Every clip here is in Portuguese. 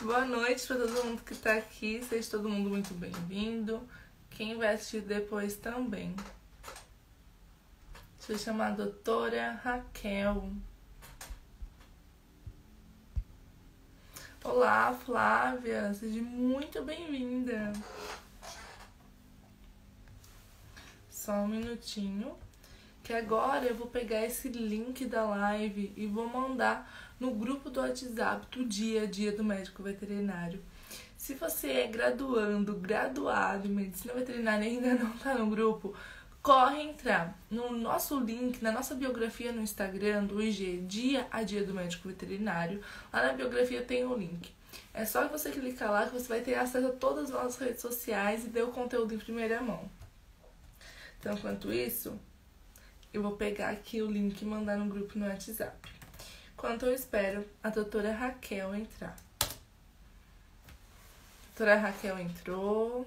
Boa noite para todo mundo que tá aqui. Seja todo mundo muito bem-vindo. Quem vai assistir depois também. Deixa eu chamar a doutora Raquel. Olá, Flávia. Seja muito bem-vinda. Só um minutinho. Que agora eu vou pegar esse link da live e vou mandar no grupo do WhatsApp do dia a dia do médico veterinário. Se você é graduado em medicina veterinária e ainda não está no grupo, corre entrar no nosso link, na nossa biografia no Instagram do IG, dia a dia do médico veterinário. Lá na biografia tem o link. É só você clicar lá que você vai ter acesso a todas as nossas redes sociais e ter o conteúdo em primeira mão. Então, enquanto isso, eu vou pegar aqui o link e mandar no grupo no WhatsApp. Enquanto eu espero a doutora Raquel entrar. A doutora Raquel entrou.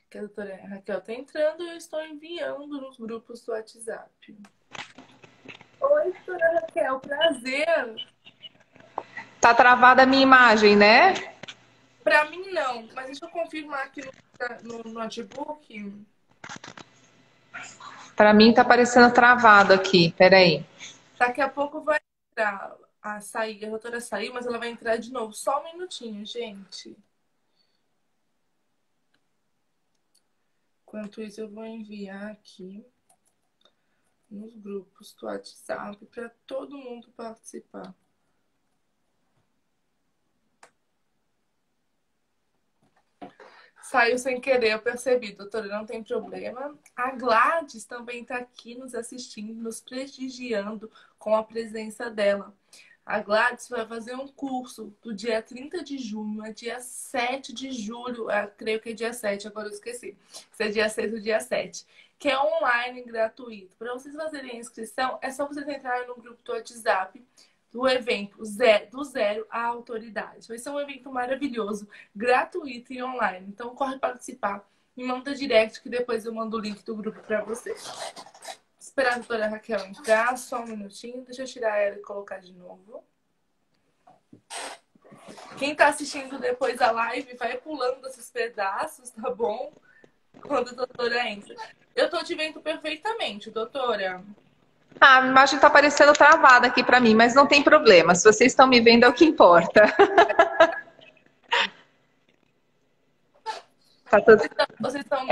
Que a doutora Raquel tá entrando e eu estou enviando nos grupos do WhatsApp. Oi, doutora Raquel, prazer. Tá travada a minha imagem, né? Pra mim não, mas deixa eu confirmar aqui no notebook. Pra mim tá parecendo travado aqui. Peraí. Daqui a pouco vai entrar a doutora saiu, mas ela vai entrar de novo. Só um minutinho, gente. Enquanto isso, eu vou enviar aqui nos grupos do WhatsApp para todo mundo participar. Saiu sem querer, eu percebi, doutora, não tem problema. A Gladys também está aqui nos assistindo, nos prestigiando com a presença dela. A Gladys vai fazer um curso do dia 30 de junho a dia 7 de julho, creio que é dia 7, agora eu esqueci, se é dia 6 ou dia 7, que é online gratuito. Para vocês fazerem a inscrição, é só vocês entrarem no grupo do WhatsApp do evento do zero à autoridade. Vai ser um evento maravilhoso, gratuito e online. Então corre participar. Me manda direct que depois eu mando o link do grupo para vocês. Esperar a doutora Raquel entrar, só um minutinho. Deixa eu tirar ela e colocar de novo. Quem está assistindo depois a live vai pulando esses pedaços, tá bom? Quando a doutora entra. Eu tô te vendo perfeitamente, doutora. A imagem tá parecendo travada aqui pra mim, mas não tem problema. Se vocês estão me vendo, é o que importa. Tá tudo... Vocês estão...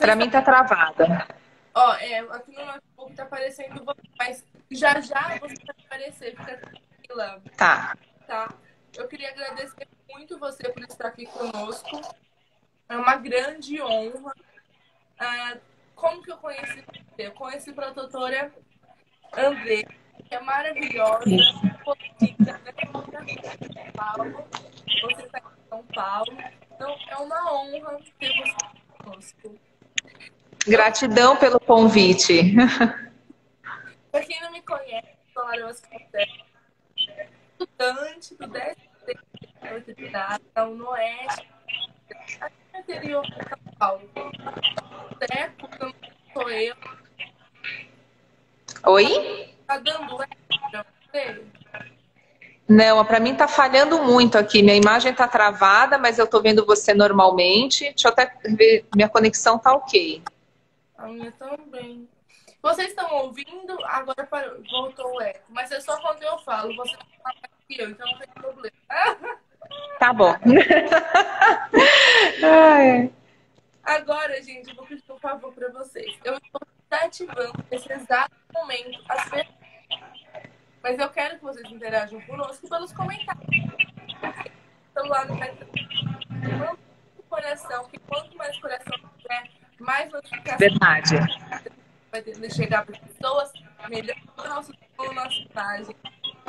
Pra mim tá travada. Ó, aqui no notebook tá aparecendo, mas já você vai aparecer, fica tranquila. Tá. Tá? Eu queria agradecer muito você por estar aqui conosco. É uma grande honra. Como que eu conheci você? Eu conheci a doutora André, que é maravilhosa, política, né? São Paulo. Você está em São Paulo. Então, é uma honra ter você conosco. Gratidão pelo convite. Para quem não me conhece, sou Lara Vasconcelos, estudante do 10º veterinário da UNOeste, aqui no interior de São Paulo. Certo? Não sou eu. Oi? Tá dando eco pra você? Não, pra mim tá falhando muito aqui. Minha imagem tá travada, mas eu tô vendo você normalmente. Deixa eu até ver, minha conexão tá ok. A minha também. Vocês estão ouvindo? Agora voltou o eco. Mas é só quando eu falo. Você não fala mais que eu, então não tem problema. Tá bom. Agora, gente, eu vou pedir um favor para vocês. Eu estou ativando nesse exato momento as perguntas. Mas eu quero que vocês interajam conosco pelos comentários. O celular não vai ter coração, que quanto mais coração tiver, mais notificação. Verdade. Vai ter chegar para as pessoas, melhor o nosso imagem.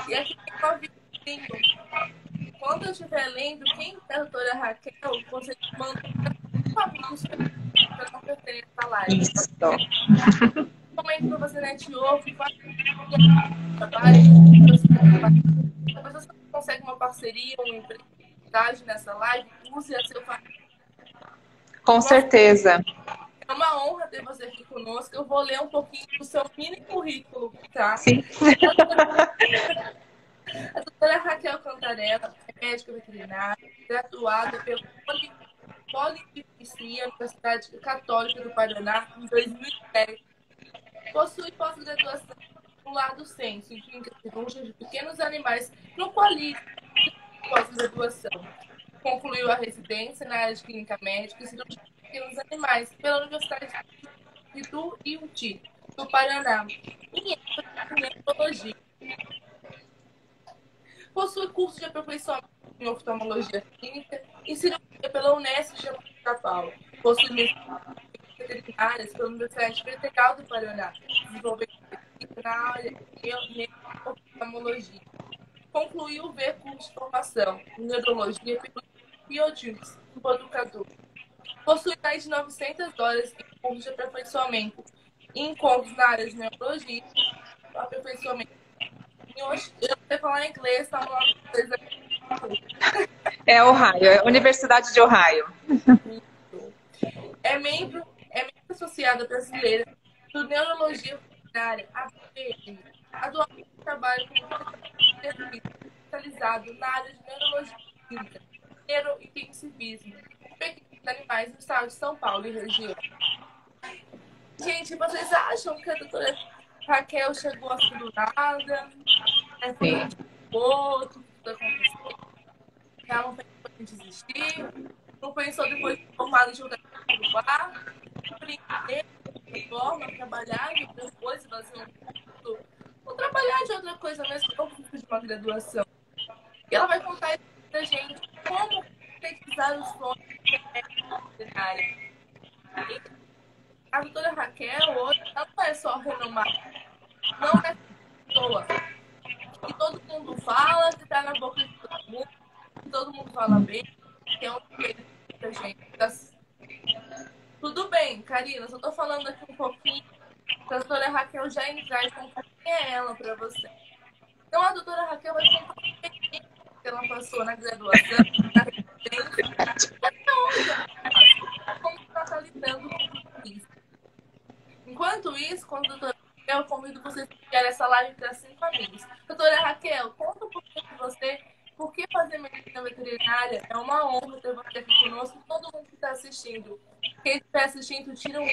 E aqui tem uma vidinho. Quando eu estiver lendo, quem é a doutora Raquel, vocês mandam para amigos para não perderem essa live. Isso. Comenta para você, network, vai trabalho. Se você consegue uma parceria, uma empresa nessa live, use a seu favor. Com certeza. É uma honra ter você aqui conosco, eu vou ler um pouquinho do seu mini currículo, tá? Sim. A doutora Raquel Cantarella é médica veterinária, graduada pela Pontifícia Universidade Católica do Paraná em 2010. Possui pós-graduação no lado senso em clínica cirúrgica de pequenos animais no Quali pós-graduação. Concluiu a residência na área de clínica médica e cirurgia de pequenos animais pela Universidade de Tuiuti, do Paraná, em neurologia. Possui curso de aperfeiçoamento em oftalmologia clínica e cirurgia pela Unesp de São Paulo. Possui mestrado em veterinárias pela Universidade Federal do Paraná, desenvolvendo na área de oftalmologia. Concluiu o curso de formação em neurologia pelo Biodix, em Botucatu. Possui mais de 900 horas em curso de aperfeiçoamento e encontros na área de neurologia, aperfeiçoamento. Eu sei falar inglês, tá uma coisa. É Ohio, é a Universidade de Ohio. É membro associada brasileira do Neurologia Veterinária, ABPM. Atualmente trabalha como especializado na área de neurologia clínica, neurointensivismo e pequenos animais no estado de São Paulo e região. Gente, vocês acham que a doutora Raquel chegou assim do nada? Sim. Outro, tudo aconteceu. Ela não pensou em desistir, não pensou depois de formada de jogar no bar, empreender de forma, trabalhar de outras coisas, fazer um curso, ou trabalhar de outra coisa mesmo, que é o curso de uma graduação. E ela vai contar isso pra gente, como pesquisar os sonhos veterinária. E a doutora Raquel hoje, ela não é só renomada, não é pessoa que todo mundo fala, que tá na boca de todo mundo, que todo mundo fala bem, que é um que a gente. Tudo bem, Karina, só tô falando aqui um pouquinho para a doutora Raquel já entrar e contar quem é ela para você. Então, a doutora Raquel vai contar o que ela passou na graduação, na residência, até onde como ela está lidando com isso. Enquanto isso, quando a doutora Raquel, eu convido vocês a enviar essa live para 5 amigos. Doutora Raquel, conta um pouquinho de você. Por que fazer medicina veterinária? É uma honra ter você aqui conosco. Todo mundo que está assistindo. Quem estiver assistindo, tira um.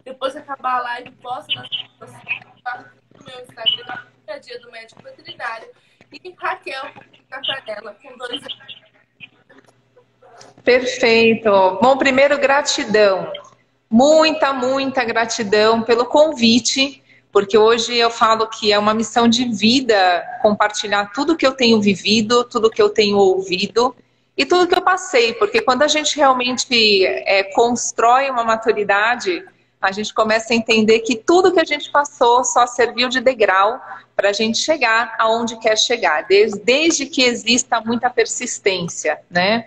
Depois que acabar a live, posta nas redes sociais, no meu Instagram, é dia do médico veterinário. E Raquel, Cantarella, com 2 anos. Perfeito. Bom, primeiro, gratidão. Muita gratidão pelo convite, porque hoje eu falo que é uma missão de vida compartilhar tudo que eu tenho vivido, tudo que eu tenho ouvido e tudo que eu passei, porque quando a gente realmente constrói uma maturidade, a gente começa a entender que tudo que a gente passou só serviu de degrau para a gente chegar aonde quer chegar, desde que exista muita persistência, né?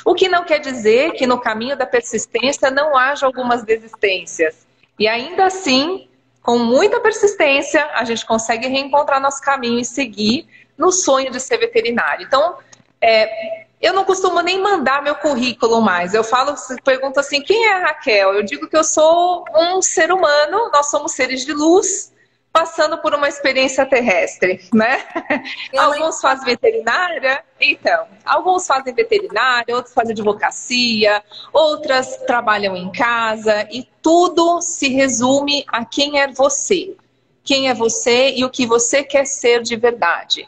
O que não quer dizer que no caminho da persistência não haja algumas desistências. E ainda assim, com muita persistência, a gente consegue reencontrar nosso caminho e seguir no sonho de ser veterinário. Então, eu não costumo nem mandar meu currículo mais. Eu pergunto assim, quem é a Raquel? Eu digo que eu sou um ser humano, nós somos seres de luz, passando por uma experiência terrestre, né? Alguns fazem veterinária, alguns fazem veterinária, outros fazem advocacia, outras trabalham em casa e tudo se resume a quem é você. Quem é você e o que você quer ser de verdade.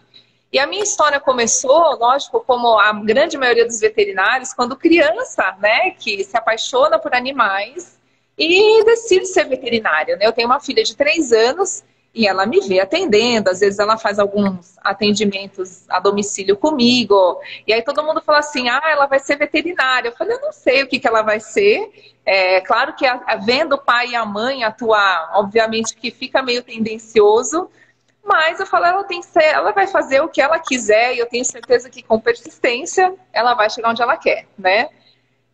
E a minha história começou, lógico, como a grande maioria dos veterinários, quando criança, né, que se apaixona por animais e decide ser veterinária, né? Eu tenho uma filha de 3 anos e ela me vê atendendo, às vezes ela faz alguns atendimentos a domicílio comigo, e aí todo mundo fala assim, ela vai ser veterinária. Eu falei, eu não sei o que ela vai ser. Claro que vendo o pai e a mãe atuar, obviamente que fica meio tendencioso, mas eu falo, ela vai fazer o que ela quiser, e eu tenho certeza que com persistência ela vai chegar onde ela quer, né?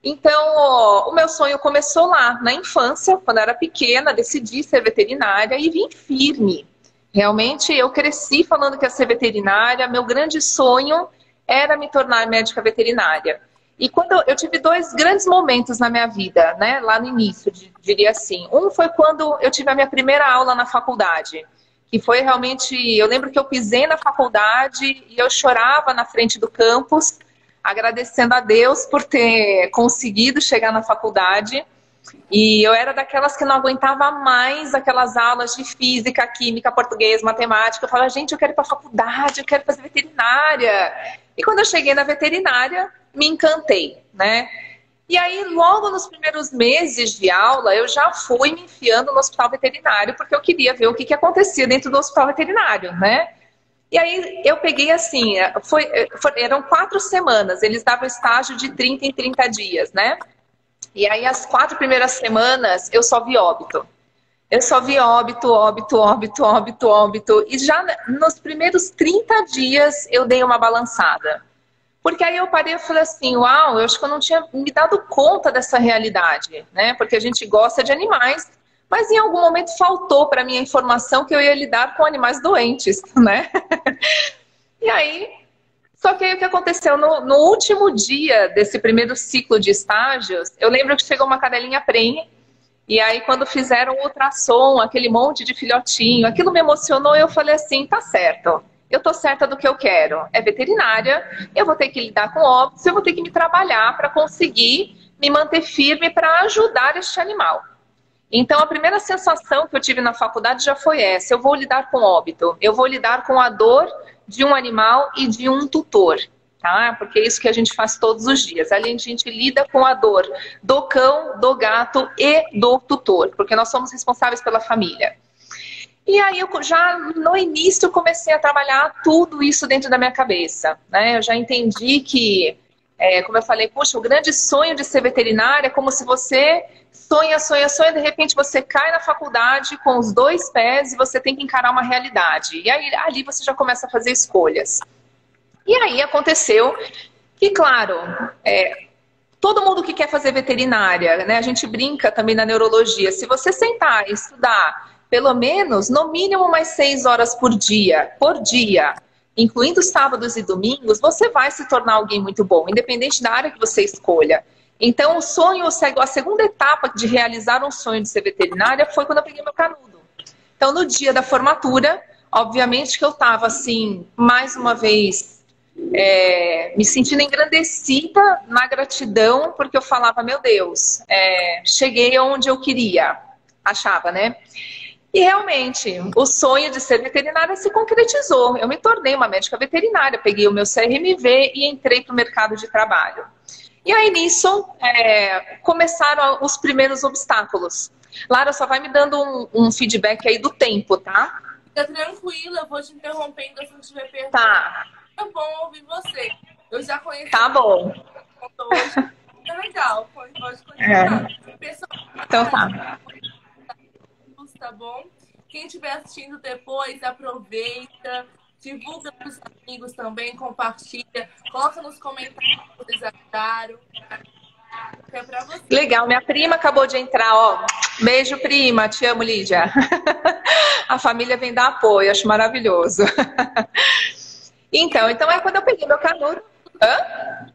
Então, o meu sonho começou lá, na infância, quando eu era pequena, decidi ser veterinária e vim firme. Realmente, eu cresci falando que ia ser veterinária, meu grande sonho era me tornar médica veterinária. E quando eu tive dois grandes momentos na minha vida, né, lá no início, diria assim. Um foi quando eu tive a minha primeira aula na faculdade, que foi realmente, eu lembro que eu pisei na faculdade e eu chorava na frente do campus, agradecendo a Deus por ter conseguido chegar na faculdade. E eu era daquelas que não aguentava mais aquelas aulas de física, química, português, matemática. Eu falava, gente, eu quero ir para a faculdade, eu quero fazer veterinária. E quando eu cheguei na veterinária, me encantei, né? E aí, logo nos primeiros meses de aula, eu já fui me enfiando no hospital veterinário, porque eu queria ver o que acontecia dentro do hospital veterinário, né? E aí eu peguei assim, eram 4 semanas, eles davam estágio de 30 em 30 dias, né? E aí as 4 primeiras semanas eu só vi óbito. Eu só vi óbito, óbito, óbito, óbito, óbito. E já nos primeiros 30 dias eu dei uma balançada. Porque aí eu parei e falei assim, uau, eu acho que eu não tinha me dado conta dessa realidade, né? Porque a gente gosta de animais, mas em algum momento faltou para mim a informação que eu ia lidar com animais doentes, né? E aí, só que aí o que aconteceu? No último dia desse primeiro ciclo de estágios, eu lembro que chegou uma cadelinha prenhe, e aí quando fizeram o ultrassom, aquele monte de filhotinho, aquilo me emocionou e eu falei assim, tá certo. Eu tô certa do que eu quero. É veterinária, eu vou ter que lidar com óbitos, eu vou ter que me trabalhar para conseguir me manter firme para ajudar este animal. Então, a primeira sensação que eu tive na faculdade já foi essa. Eu vou lidar com óbito, eu vou lidar com a dor de um animal e de um tutor, tá? Porque é isso que a gente faz todos os dias. Além de a gente lida com a dor do cão, do gato e do tutor, porque nós somos responsáveis pela família. E aí, eu já no início, comecei a trabalhar tudo isso dentro da minha cabeça, né? Eu já entendi que, como eu falei, puxa, o grande sonho de ser veterinária é como se você sonha, sonha, sonha, de repente você cai na faculdade com os 2 pés e você tem que encarar uma realidade. E aí, ali você já começa a fazer escolhas. E aí aconteceu que, claro, todo mundo que quer fazer veterinária, né? A gente brinca também na neurologia, se você sentar e estudar pelo menos, no mínimo, mais 6 horas por dia, incluindo sábados e domingos, você vai se tornar alguém muito bom, independente da área que você escolha. Então, o sonho, a segunda etapa de realizar um sonho de ser veterinária foi quando eu peguei meu canudo. Então, no dia da formatura, obviamente que eu estava, assim, mais uma vez, me sentindo engrandecida na gratidão, porque eu falava, meu Deus, cheguei onde eu queria, achava, né? E realmente, o sonho de ser veterinária se concretizou. Eu me tornei uma médica veterinária, peguei o meu CRMV e entrei para o mercado de trabalho. E aí, nisso, começaram os primeiros obstáculos. Lara, só vai me dando um feedback aí do tempo, tá? Fica tranquila, eu vou te interrompendo se não tiver pergunta. Tá. É bom ouvir você. Eu já conheci. Tá bom. Hoje. É legal, pode continuar. Então tá. Tá bom? Quem estiver assistindo depois, aproveita, divulga para os amigos também, compartilha, coloca nos comentários o que vocês acharam. É pra você. Legal, minha prima acabou de entrar, ó. Beijo, prima, te amo, Lídia. A família vem dar apoio, acho maravilhoso. Então é quando eu peguei meu canudo. Hã?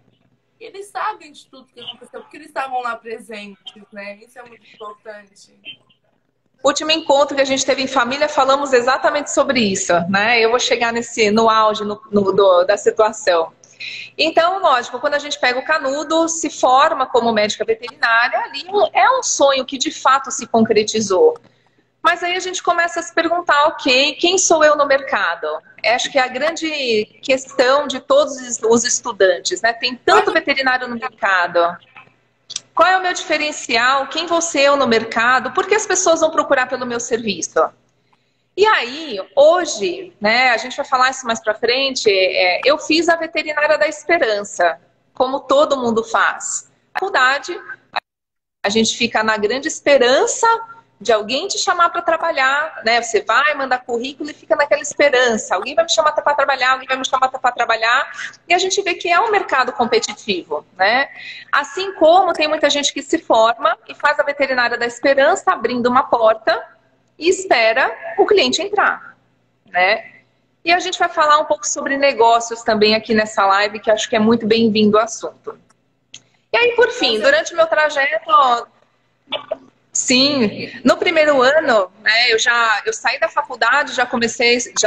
Eles sabem de tudo que aconteceu, porque eles estavam lá presentes, né? Isso é muito importante. Último encontro que a gente teve em família, falamos exatamente sobre isso, né? Eu vou chegar no auge da situação. Então, lógico, quando a gente pega o canudo, se forma como médica veterinária, ali é um sonho que de fato se concretizou. Mas aí a gente começa a se perguntar, ok, quem sou eu no mercado? Acho que é a grande questão de todos os estudantes, né? Tem tanto veterinário no mercado. Qual é o meu diferencial? Quem vou ser eu no mercado? Por que as pessoas vão procurar pelo meu serviço? E aí, hoje, né, a gente vai falar isso mais pra frente, eu fiz a veterinária da esperança, como todo mundo faz. Na faculdade, a gente fica na grande esperança de alguém te chamar para trabalhar, né? Você vai mandar currículo e fica naquela esperança. Alguém vai me chamar para trabalhar, alguém vai me chamar para trabalhar. E a gente vê que é um mercado competitivo, né? Assim como tem muita gente que se forma e faz a veterinária da esperança, abrindo uma porta e espera o cliente entrar, né? E a gente vai falar um pouco sobre negócios também aqui nessa live, que acho que é muito bem-vindo o assunto. E aí, por fim, durante o meu trajeto, sim, no primeiro ano, né, eu saí da faculdade, já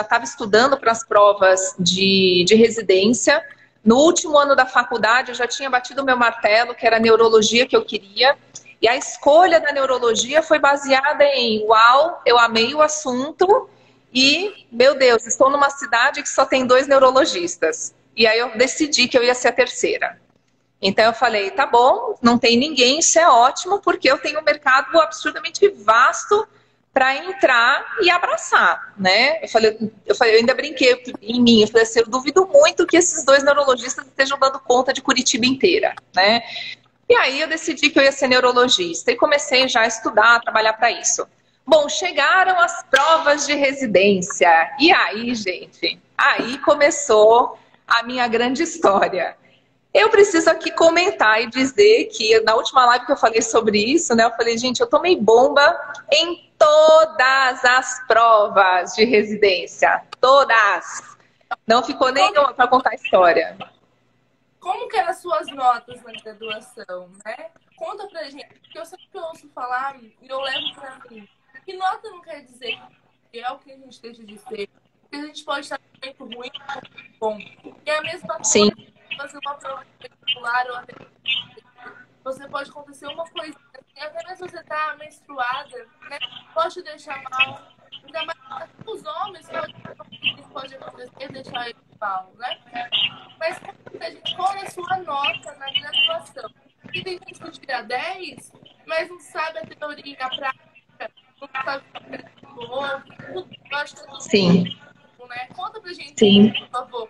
estava estudando para as provas de residência. No último ano da faculdade, eu já tinha batido o meu martelo, que era a neurologia que eu queria. E a escolha da neurologia foi baseada em, uau, eu amei o assunto e, meu Deus, estou numa cidade que só tem 2 neurologistas. E aí eu decidi que eu ia ser a terceira. Então eu falei, tá bom, não tem ninguém, isso é ótimo, porque eu tenho um mercado absurdamente vasto para entrar e abraçar, né? Eu ainda brinquei em mim, eu falei assim, eu duvido muito que esses 2 neurologistas estejam dando conta de Curitiba inteira, né? E aí eu decidi que eu ia ser neurologista e comecei já a estudar, a trabalhar para isso. Bom, chegaram as provas de residência. E aí, gente, aí começou a minha grande história. Eu preciso aqui comentar e dizer que na última live que eu falei sobre isso, né? Eu falei, gente, eu tomei bomba em todas as provas de residência. Todas. Não ficou nenhuma para contar a história. Como que eram as suas notas na graduação, né? Conta pra gente, porque eu sempre ouço falar e eu levo pra mim. Que nota não quer dizer que é o que a gente deixa de ser. Porque a gente pode estar muito ruim ou muito bom. E é a mesma coisa. Sim. Fazer uma prova particular ou até você pode acontecer uma coisa assim, até mesmo você tá menstruada, né? Pode te deixar mal. Ainda mais os homens pode acontecer deixar eles mal, né? Mas qual é a sua nota na graduação? Porque tem gente que tira 10, mas não sabe a teoria e a prática, não sabe tudo. Eu acho que é tudo. Sim. Né? Conta pra gente, sim, por favor.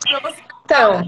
Pra você. Então,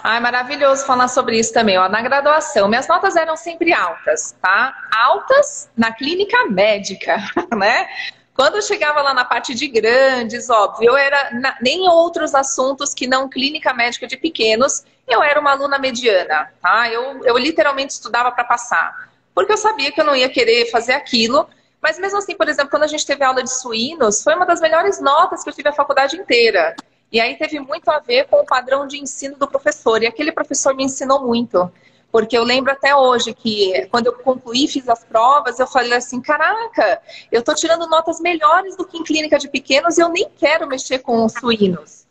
ai, maravilhoso falar sobre isso também. Ó, na graduação, minhas notas eram sempre altas, tá? Altas na clínica médica, né? Quando eu chegava lá na parte de grandes, óbvio, eu era nem outros assuntos que não clínica médica de pequenos, eu era uma aluna mediana, tá? Eu literalmente estudava para passar, porque eu sabia que eu não ia querer fazer aquilo. Mas mesmo assim, por exemplo, quando a gente teve aula de suínos, foi uma das melhores notas que eu tive a faculdade inteira. E aí teve muito a ver com o padrão de ensino do professor. E aquele professor me ensinou muito. Porque eu lembro até hoje que quando eu concluí, fiz as provas, eu falei assim, caraca, eu tô tirando notas melhores do que em clínica de pequenos e eu nem quero mexer com os suínos.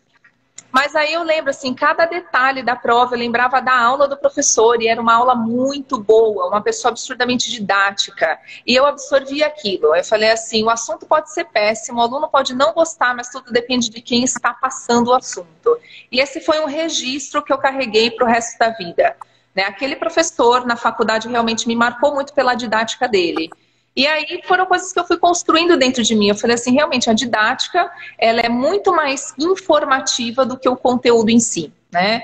Mas aí eu lembro, assim, cada detalhe da prova, eu lembrava da aula do professor, e era uma aula muito boa, uma pessoa absurdamente didática, e eu absorvi aquilo. Eu falei assim, o assunto pode ser péssimo, o aluno pode não gostar, mas tudo depende de quem está passando o assunto. E esse foi um registro que eu carreguei para o resto da vida. Né? Aquele professor na faculdade realmente me marcou muito pela didática dele. E aí foram coisas que eu fui construindo dentro de mim. Eu falei assim, realmente, a didática, ela é muito mais informativa do que o conteúdo em si, né?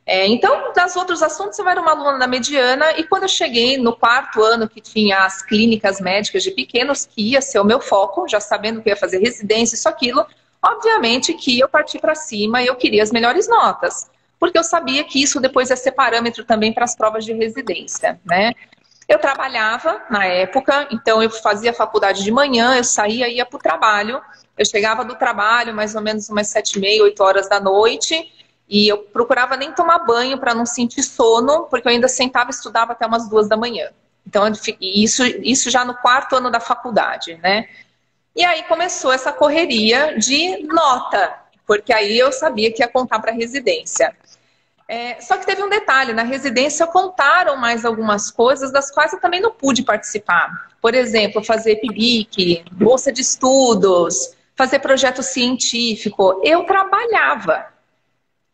Então, das outros assuntos, eu era uma aluna mediana, e quando eu cheguei no 4º ano, que tinha as clínicas médicas de pequenos, que ia ser o meu foco, já sabendo que eu ia fazer residência, isso, aquilo, obviamente que eu parti para cima e eu queria as melhores notas, porque eu sabia que isso depois ia ser parâmetro também para as provas de residência, né? Eu trabalhava na época, então eu fazia faculdade de manhã, eu saía e ia para o trabalho. Eu chegava do trabalho mais ou menos umas 7h30, 8 horas da noite, e eu procurava nem tomar banho para não sentir sono, porque eu ainda sentava e estudava até umas 2 da manhã. Então, isso já no 4º ano da faculdade, né? E aí começou essa correria de nota, porque aí eu sabia que ia contar para residência. Só que teve um detalhe, na residência contaram mais algumas coisas das quais eu também não pude participar. Por exemplo, fazer PIBIC, bolsa de estudos, fazer projeto científico. Eu trabalhava.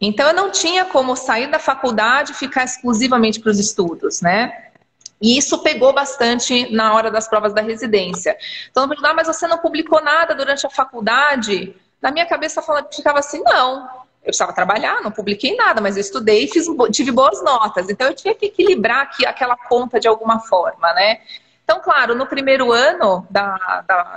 Então eu não tinha como sair da faculdade e ficar exclusivamente para os estudos, né? E isso pegou bastante na hora das provas da residência. Então, mas você não publicou nada durante a faculdade? Na minha cabeça ficava assim, não. Eu precisava trabalhar, não publiquei nada, mas eu estudei e tive boas notas. Então, eu tinha que equilibrar aqui aquela conta de alguma forma, né? Então, claro, no primeiro ano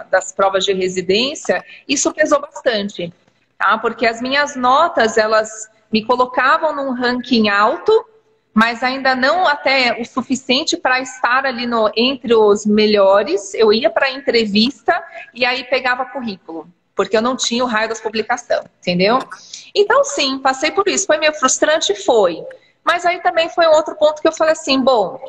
das provas de residência, isso pesou bastante, tá? Porque as minhas notas, elas me colocavam num ranking alto, mas ainda não até o suficiente para estar ali entre os melhores. Eu ia para a entrevista e aí pegava currículo, porque eu não tinha o raio das publicações, entendeu? Então, sim, passei por isso. Foi meio frustrante? Foi. Mas aí também foi um outro ponto que eu falei assim, bom,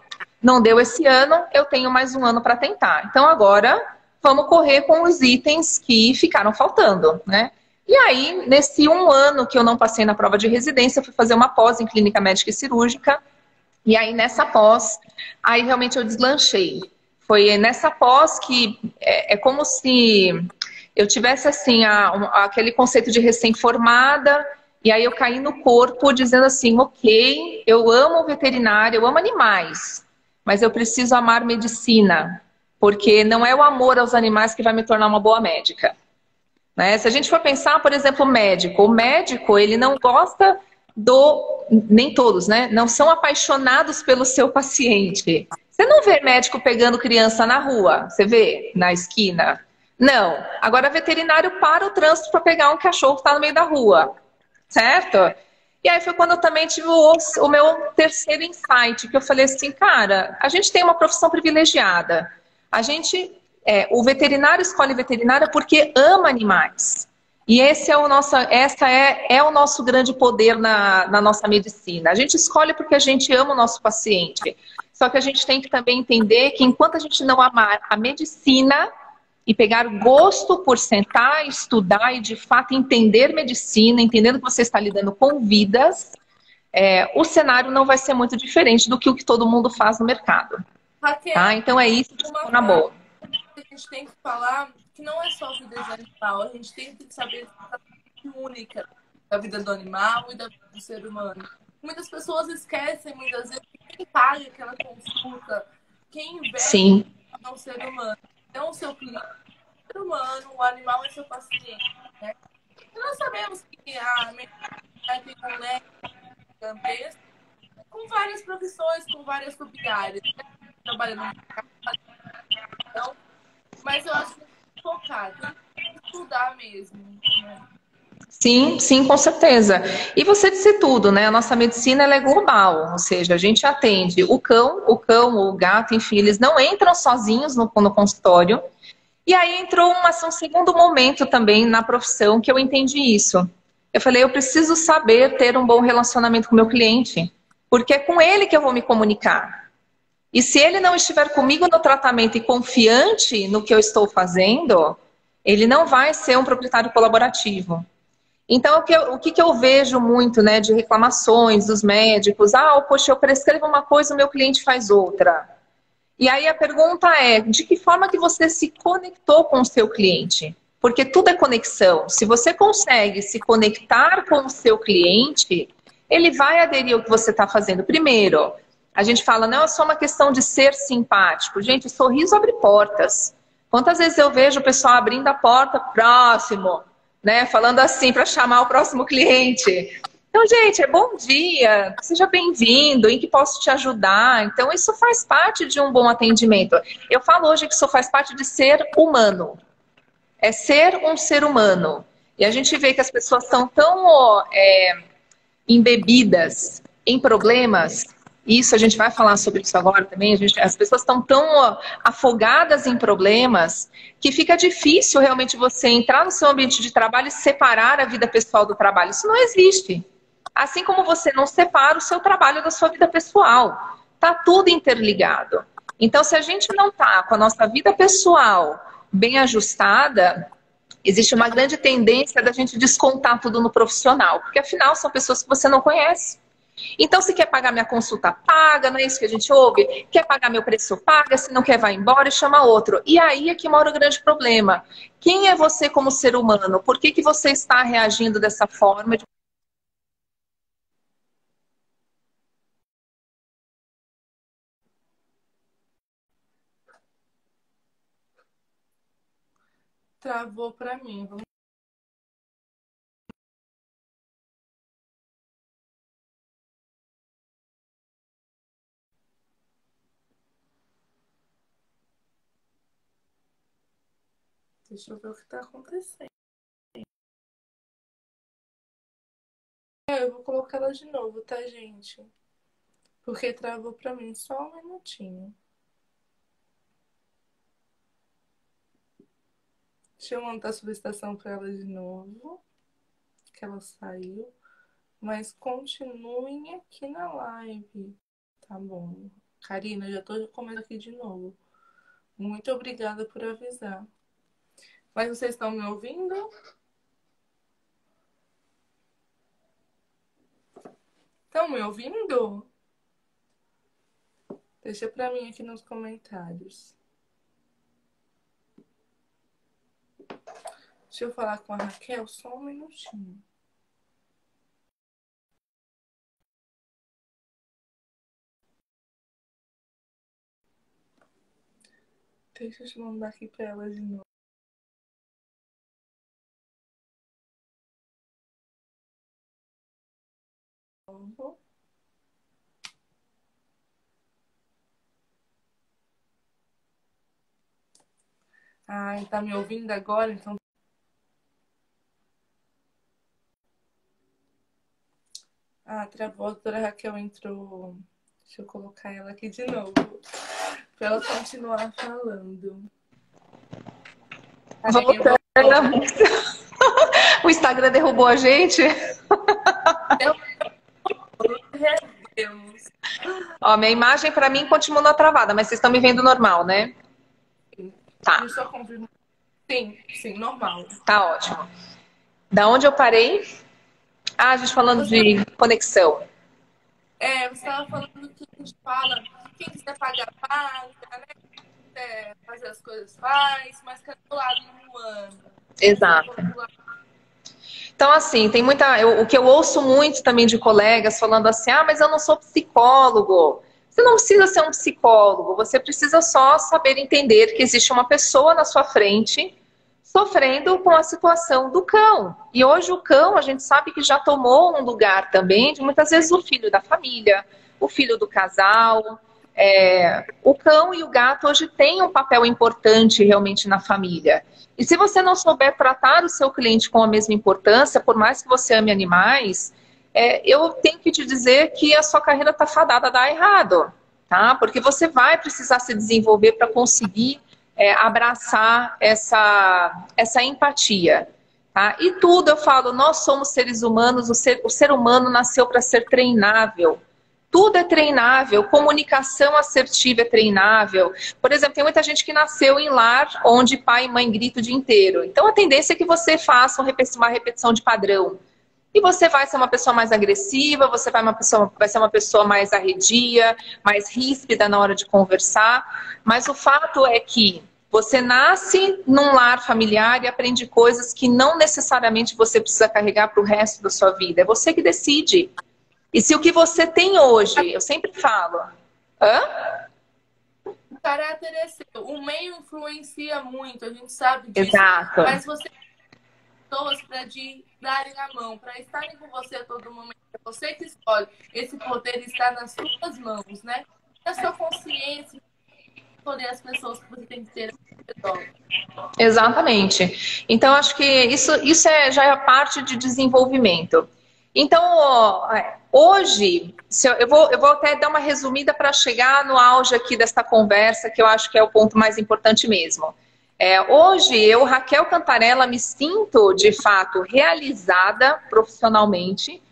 não deu esse ano, eu tenho mais um ano para tentar. Então agora vamos correr com os itens que ficaram faltando, né? E aí, nesse um ano que eu não passei na prova de residência, eu fui fazer uma pós em clínica médica e cirúrgica. E aí, nessa pós, aí realmente eu deslanchei. Foi nessa pós que é como se eu tivesse, assim, aquele conceito de recém-formada, e aí eu caí no corpo dizendo assim, ok, eu amo veterinária, eu amo animais, mas eu preciso amar medicina, porque não é o amor aos animais que vai me tornar uma boa médica. Né? Se a gente for pensar, por exemplo, o médico, ele não gosta nem todos, né? Não são apaixonados pelo seu paciente. Você não vê médico pegando criança na rua, você vê na esquina? Não. Agora, veterinário para o trânsito para pegar um cachorro que está no meio da rua, certo? E aí foi quando eu também tive o meu terceiro insight, que eu falei assim, cara, a gente tem uma profissão privilegiada. A gente, o veterinário escolhe veterinária porque ama animais. E esse é o nosso, é o nosso grande poder na nossa medicina. A gente escolhe porque a gente ama o nosso paciente. Só que a gente tem que também entender que enquanto a gente não amar a medicina e pegar gosto por sentar, estudar e de fato entender medicina, entendendo que você está lidando com vidas, o cenário não vai ser muito diferente do que o que todo mundo faz no mercado. Tá? Raquel, Então é isso que uma ficou na coisa boa. que a gente tem que falar que não é só vida de animal, a gente tem que saber a única da vida do animal e da vida do ser humano. Muitas pessoas esquecem, muitas vezes, que quem paga aquela consulta, quem investe Sim, é um ser humano. Não o seu cliente, é um ser humano, o animal é seu paciente. Né? E nós sabemos que a medicina tem um leque gigantesco com várias profissões, com várias sub-áreas. Né? Trabalhando no mercado, então, mas eu acho que tem que focar, tem que estudar mesmo. Né? sim, sim, com certeza. E você disse tudo, né? A nossa medicina ela é global, ou seja, a gente atende o gato, enfim, eles não entram sozinhos no consultório. E aí entrou um segundo momento também na profissão que eu entendi isso. Eu falei, eu preciso saber ter um bom relacionamento com o meu cliente, porque é com ele que eu vou me comunicar. E se ele não estiver comigo no tratamento e confiante no que eu estou fazendo, ele não vai ser um proprietário colaborativo. Então, o que eu vejo muito, né, de reclamações dos médicos, poxa, eu prescrevo uma coisa, o meu cliente faz outra. E aí a pergunta é, de que forma que você se conectou com o seu cliente? Porque tudo é conexão. Se você consegue se conectar com o seu cliente, ele vai aderir ao que você está fazendo. Primeiro, a gente fala, não é só uma questão de ser simpático. Gente, o sorriso abre portas. Quantas vezes eu vejo o pessoal abrindo a porta próximo, né? Falando assim para chamar o próximo cliente. Então, gente, bom dia, seja bem-vindo, em que posso te ajudar? Então, isso faz parte de um bom atendimento. Eu falo hoje que isso faz parte de ser humano. É ser um ser humano. E a gente vê que as pessoas são tão embebidas em problemas. Isso, a gente vai falar sobre isso agora também. As pessoas estão tão afogadas em problemas que fica difícil realmente você entrar no seu ambiente de trabalho e separar a vida pessoal do trabalho. Isso não existe. Assim como você não separa o seu trabalho da sua vida pessoal. Tá tudo interligado. Então, se a gente não tá com a nossa vida pessoal bem ajustada, existe uma grande tendência da gente descontar tudo no profissional, porque afinal são pessoas que você não conhece. Então, se quer pagar minha consulta, paga, não é isso que a gente ouve? Quer pagar meu preço, paga, se não quer, vai embora e chama outro. E aí é que mora o grande problema. Quem é você como ser humano? Por que você está reagindo dessa forma? Travou para mim. Vamos... Deixa eu ver o que está acontecendo. Eu vou colocar ela de novo, tá, gente? Porque travou para mim só um minutinho. Deixa eu montar a solicitação para ela de novo. Que ela saiu. mas continuem aqui na live. Tá bom. Karina, já tô comendo aqui de novo. Muito obrigada por avisar. Mas vocês estão me ouvindo? Estão me ouvindo? Deixa pra mim aqui nos comentários. Deixa eu falar com a Raquel só um minutinho. Deixa eu te mandar aqui pra ela de novo. Ai, tá me ouvindo agora? Então. Ah, travou. A doutora Raquel entrou. Deixa eu colocar ela aqui de novo. Pra ela continuar falando. Voltando. O Instagram derrubou a gente. Ó, minha imagem pra mim continua travada, mas vocês estão me vendo normal, né? Sim. Tá. Deixa eu confirmar. Sim, normal. Tá ótimo. Da onde eu parei? Ah, a gente falando de conexão. Você estava falando que a gente fala, quem quiser pagar, paga, né? Fazer as coisas faz, mas que é do lado humano. Exato. Então, assim, tem muita. O que eu ouço muito também de colegas falando assim: ah, mas eu não sou psicólogo. Você não precisa ser um psicólogo, você precisa só saber entender que existe uma pessoa na sua frente sofrendo com a situação do cão. E hoje o cão, a gente sabe que já tomou um lugar também de muitas vezes o filho da família, o filho do casal. O cão e o gato hoje têm um papel importante realmente na família. E se você não souber tratar o seu cliente com a mesma importância, por mais que você ame animais, eu tenho que te dizer que a sua carreira está fadada a dar errado, tá? Porque você vai precisar se desenvolver para conseguir abraçar essa empatia. Tá? E tudo, eu falo, nós somos seres humanos, o ser humano nasceu para ser treinável. Tudo é treinável, comunicação assertiva é treinável. Por exemplo, tem muita gente que nasceu em lar onde pai e mãe gritam o dia inteiro. Então a tendência é que você faça uma repetição de padrão. E você vai ser uma pessoa mais agressiva, você vai ser uma pessoa mais arredia, mais ríspida na hora de conversar. Mas o fato é que você nasce num lar familiar e aprende coisas que não necessariamente você precisa carregar para o resto da sua vida. É você que decide. E se o que você tem hoje, eu sempre falo... O caráter é seu. O meio influencia muito, a gente sabe disso. Exato. Mas você pessoas para darem a mão, para estarem com você a todo momento. É você que escolhe. Esse poder está nas suas mãos, né? Na sua consciência, escolher as pessoas que você tem que ter ao redor. Exatamente. Então, acho que isso já é a parte de desenvolvimento. Então, hoje, eu vou até dar uma resumida para chegar no auge aqui desta conversa, que eu acho que é o ponto mais importante mesmo. Hoje, eu, Raquel Cantarella, me sinto, de fato, realizada profissionalmente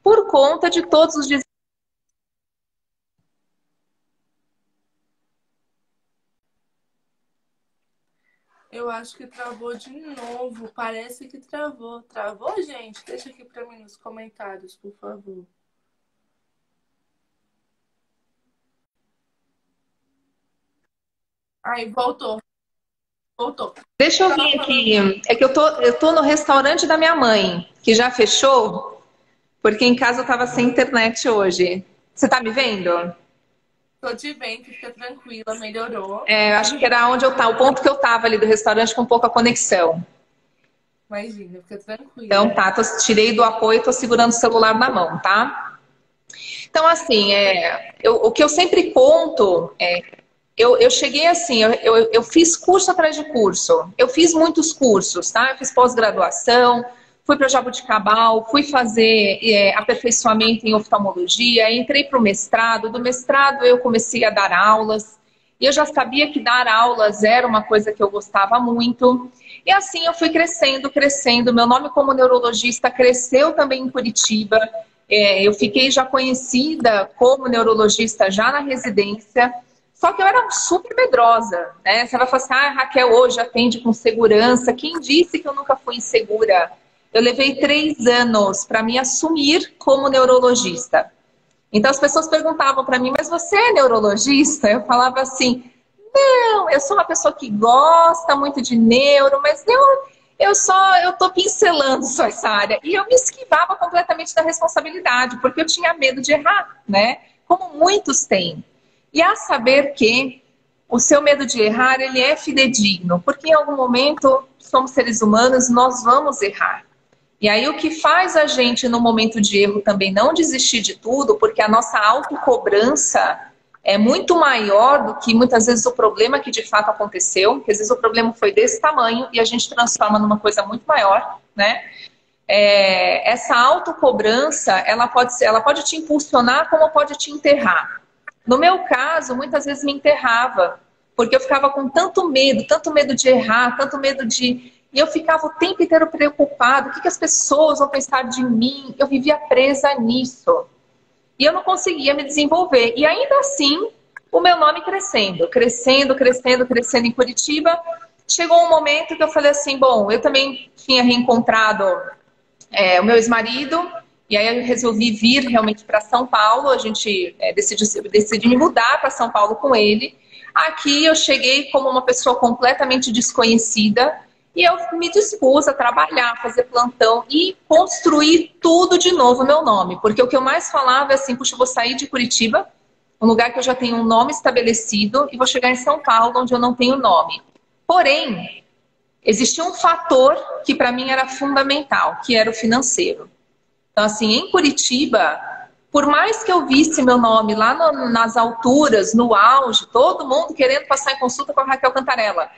por conta de todos os desafios. Eu acho que travou de novo. Parece que travou. Travou, gente? Deixa aqui para mim nos comentários, por favor. Aí, voltou. Voltou. Deixa eu vir aqui. É que eu tô no restaurante da minha mãe, que já fechou, porque em casa eu tava sem internet hoje. Você tá me vendo? Tô te vendo, fica tranquila, melhorou. Acho que era o ponto que eu tava ali do restaurante com pouca conexão. Imagina, fica tranquila. Então tá, tirei do apoio e tô segurando o celular na mão, tá? Então assim, o que eu sempre conto eu cheguei assim, eu fiz curso atrás de curso. Eu fiz muitos cursos, tá? Eu fiz pós-graduação, fui para Jabuticabal, fui fazer aperfeiçoamento em oftalmologia, entrei para o mestrado. Do mestrado eu comecei a dar aulas. E eu já sabia que dar aulas era uma coisa que eu gostava muito. E assim eu fui crescendo. Meu nome como neurologista cresceu também em Curitiba. Eu fiquei já conhecida como neurologista já na residência, só que eu era super medrosa, né? Você vai falar assim, ah, Raquel hoje atende com segurança. Quem disse que eu nunca fui insegura? Eu levei 3 anos para me assumir como neurologista. Então as pessoas perguntavam para mim, mas você é neurologista? Eu falava assim, não, eu sou uma pessoa que gosta muito de neuro, mas eu tô pincelando só essa área. E eu me esquivava completamente da responsabilidade, porque eu tinha medo de errar, né? Como muitos têm. E a saber que o seu medo de errar, ele é fidedigno, porque em algum momento somos seres humanos, nós vamos errar. E aí o que faz a gente no momento de erro também não desistir de tudo, porque a nossa autocobrança é muito maior do que muitas vezes o problema que de fato aconteceu, porque às vezes o problema foi desse tamanho e a gente transforma numa coisa muito maior, né? Essa autocobrança, ela pode te impulsionar como pode te enterrar. No meu caso, muitas vezes me enterrava, porque eu ficava com tanto medo de errar, tanto medo de... E eu ficava o tempo inteiro preocupada, o que as pessoas vão pensar de mim? Eu vivia presa nisso. E eu não conseguia me desenvolver. E ainda assim, o meu nome crescendo em Curitiba. Chegou um momento que eu falei assim, bom, eu também tinha reencontrado o meu ex-marido, e aí eu resolvi vir realmente para São Paulo. A gente decidi me mudar para São Paulo com ele. Aqui eu cheguei como uma pessoa completamente desconhecida, e eu me dispus a trabalhar, fazer plantão e construir tudo de novo o meu nome. Porque o que eu mais falava é assim, puxa, eu vou sair de Curitiba, um lugar que eu já tenho um nome estabelecido, e vou chegar em São Paulo, onde eu não tenho nome. Porém, existia um fator que para mim era fundamental, que era o financeiro. Então, assim, em Curitiba, por mais que eu visse meu nome lá nas alturas, no auge, todo mundo querendo passar em consulta com a Raquel Cantarella,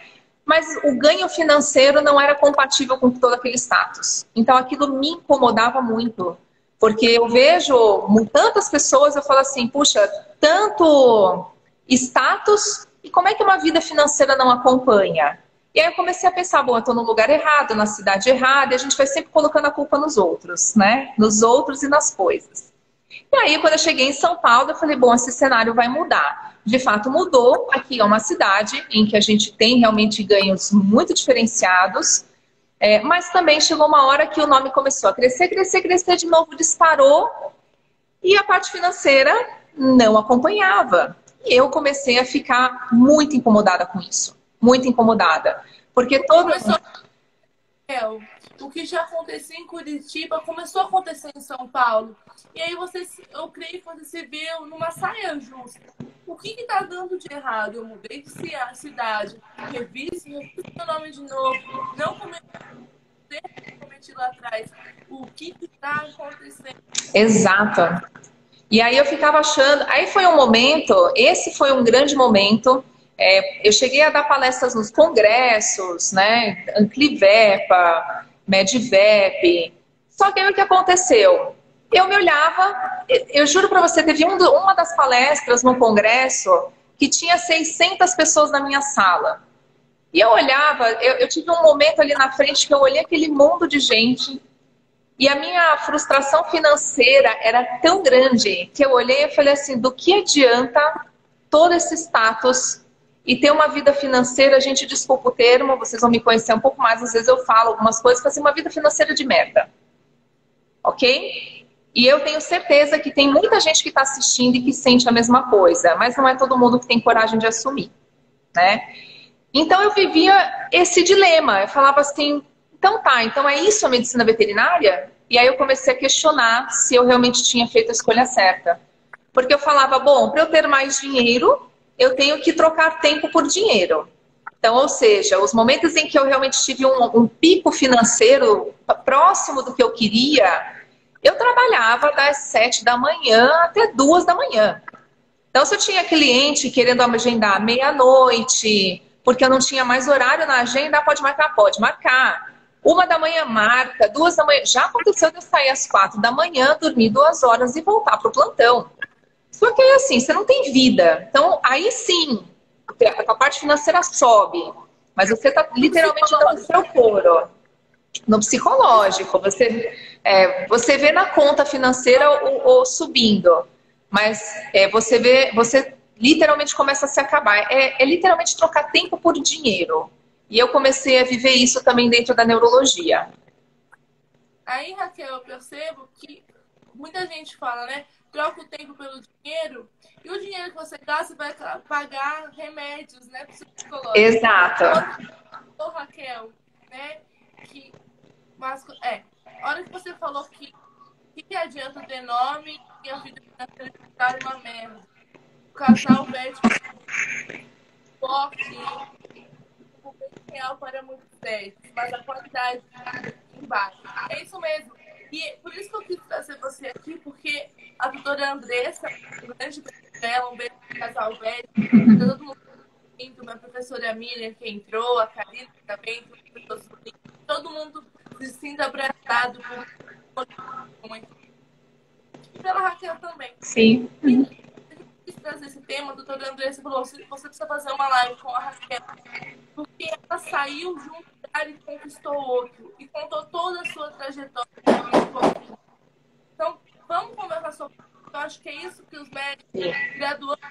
mas o ganho financeiro não era compatível com todo aquele status. Então aquilo me incomodava muito, porque eu vejo tantas pessoas, eu falo assim, puxa, tanto status, e como é que uma vida financeira não acompanha? E aí eu comecei a pensar, bom, eu estou no lugar errado, na cidade errada, e a gente vai sempre colocando a culpa nos outros, né? Nos outros e nas coisas. E aí, quando eu cheguei em São Paulo, eu falei, bom, esse cenário vai mudar. De fato, mudou. Aqui é uma cidade em que a gente tem realmente ganhos muito diferenciados, mas também chegou uma hora que o nome começou a crescer, de novo, disparou, e a parte financeira não acompanhava. E eu comecei a ficar muito incomodada com isso. Muito incomodada. Porque todo... O que já acontecia em Curitiba começou a acontecer em São Paulo. E aí eu creio que você se viu numa saia justa. O que está dando de errado? Eu mudei de cidade, revi meu nome de novo, não cometi lá atrás. O que está acontecendo? Exato. E aí eu ficava achando... Aí foi um momento, esse foi um grande momento. Eu cheguei a dar palestras nos congressos, né? Anclivepa, Medivep. Só que aí o que aconteceu? Eu me olhava, eu juro pra você, teve uma das palestras no congresso que tinha 600 pessoas na minha sala. E eu olhava, eu tive um momento ali na frente que eu olhei aquele mundo de gente e a minha frustração financeira era tão grande que eu olhei e falei assim, do que adianta todo esse status e ter uma vida financeira, a gente, desculpa o termo, vocês vão me conhecer um pouco mais, às vezes eu falo algumas coisas, fazer uma vida financeira de merda. Ok? E eu tenho certeza que tem muita gente que está assistindo e que sente a mesma coisa, mas não é todo mundo que tem coragem de assumir, né? Então eu vivia esse dilema, eu falava assim, então tá, então é isso a medicina veterinária? E aí eu comecei a questionar se eu realmente tinha feito a escolha certa. Porque eu falava, bom, para eu ter mais dinheiro, eu tenho que trocar tempo por dinheiro. Então, ou seja, os momentos em que eu realmente tive um pico financeiro próximo do que eu queria, eu trabalhava das 7 da manhã até 2 da manhã. Então, se eu tinha cliente querendo agendar meia-noite, porque eu não tinha mais horário na agenda, pode marcar, pode marcar. 1 da manhã marca, 2 da manhã. Já aconteceu de eu sair às 4 da manhã, dormir 2 horas e voltar para o plantão. Só que aí assim, você não tem vida. Então, aí sim, a parte financeira sobe. Mas você está literalmente dando o seu couro. No psicológico, você vê na conta financeira o subindo, mas você literalmente começa a se acabar. É literalmente trocar tempo por dinheiro. E eu comecei a viver isso também dentro da neurologia. Aí, Raquel, eu percebo que muita gente fala, né? Troca o tempo pelo dinheiro, e o dinheiro que você gasta vai pagar remédios, né, psicológicos. Exato. Raquel, né? A hora que você falou que adianta ter nome e a vida financeira ficar uma merda. O casal médico forte, o potencial para muitos testes, mas a qualidade embaixo. É isso mesmo. E por isso que eu quis trazer você aqui, porque a doutora Andressa, um grande beijo dela, um beijo do casal velho, todo mundo, a professora Miriam que entrou, a Karina também, todo mundo se sinta abraçado por e pela Raquel também. Sim. E eu quis trazer esse tema, a doutora Andressa falou, você precisa fazer uma live com a Raquel, porque ela saiu de um lugar e conquistou outro, e contou toda a sua trajetória. Então, vamos conversar sobre isso. Eu acho que é isso que os médicos graduandos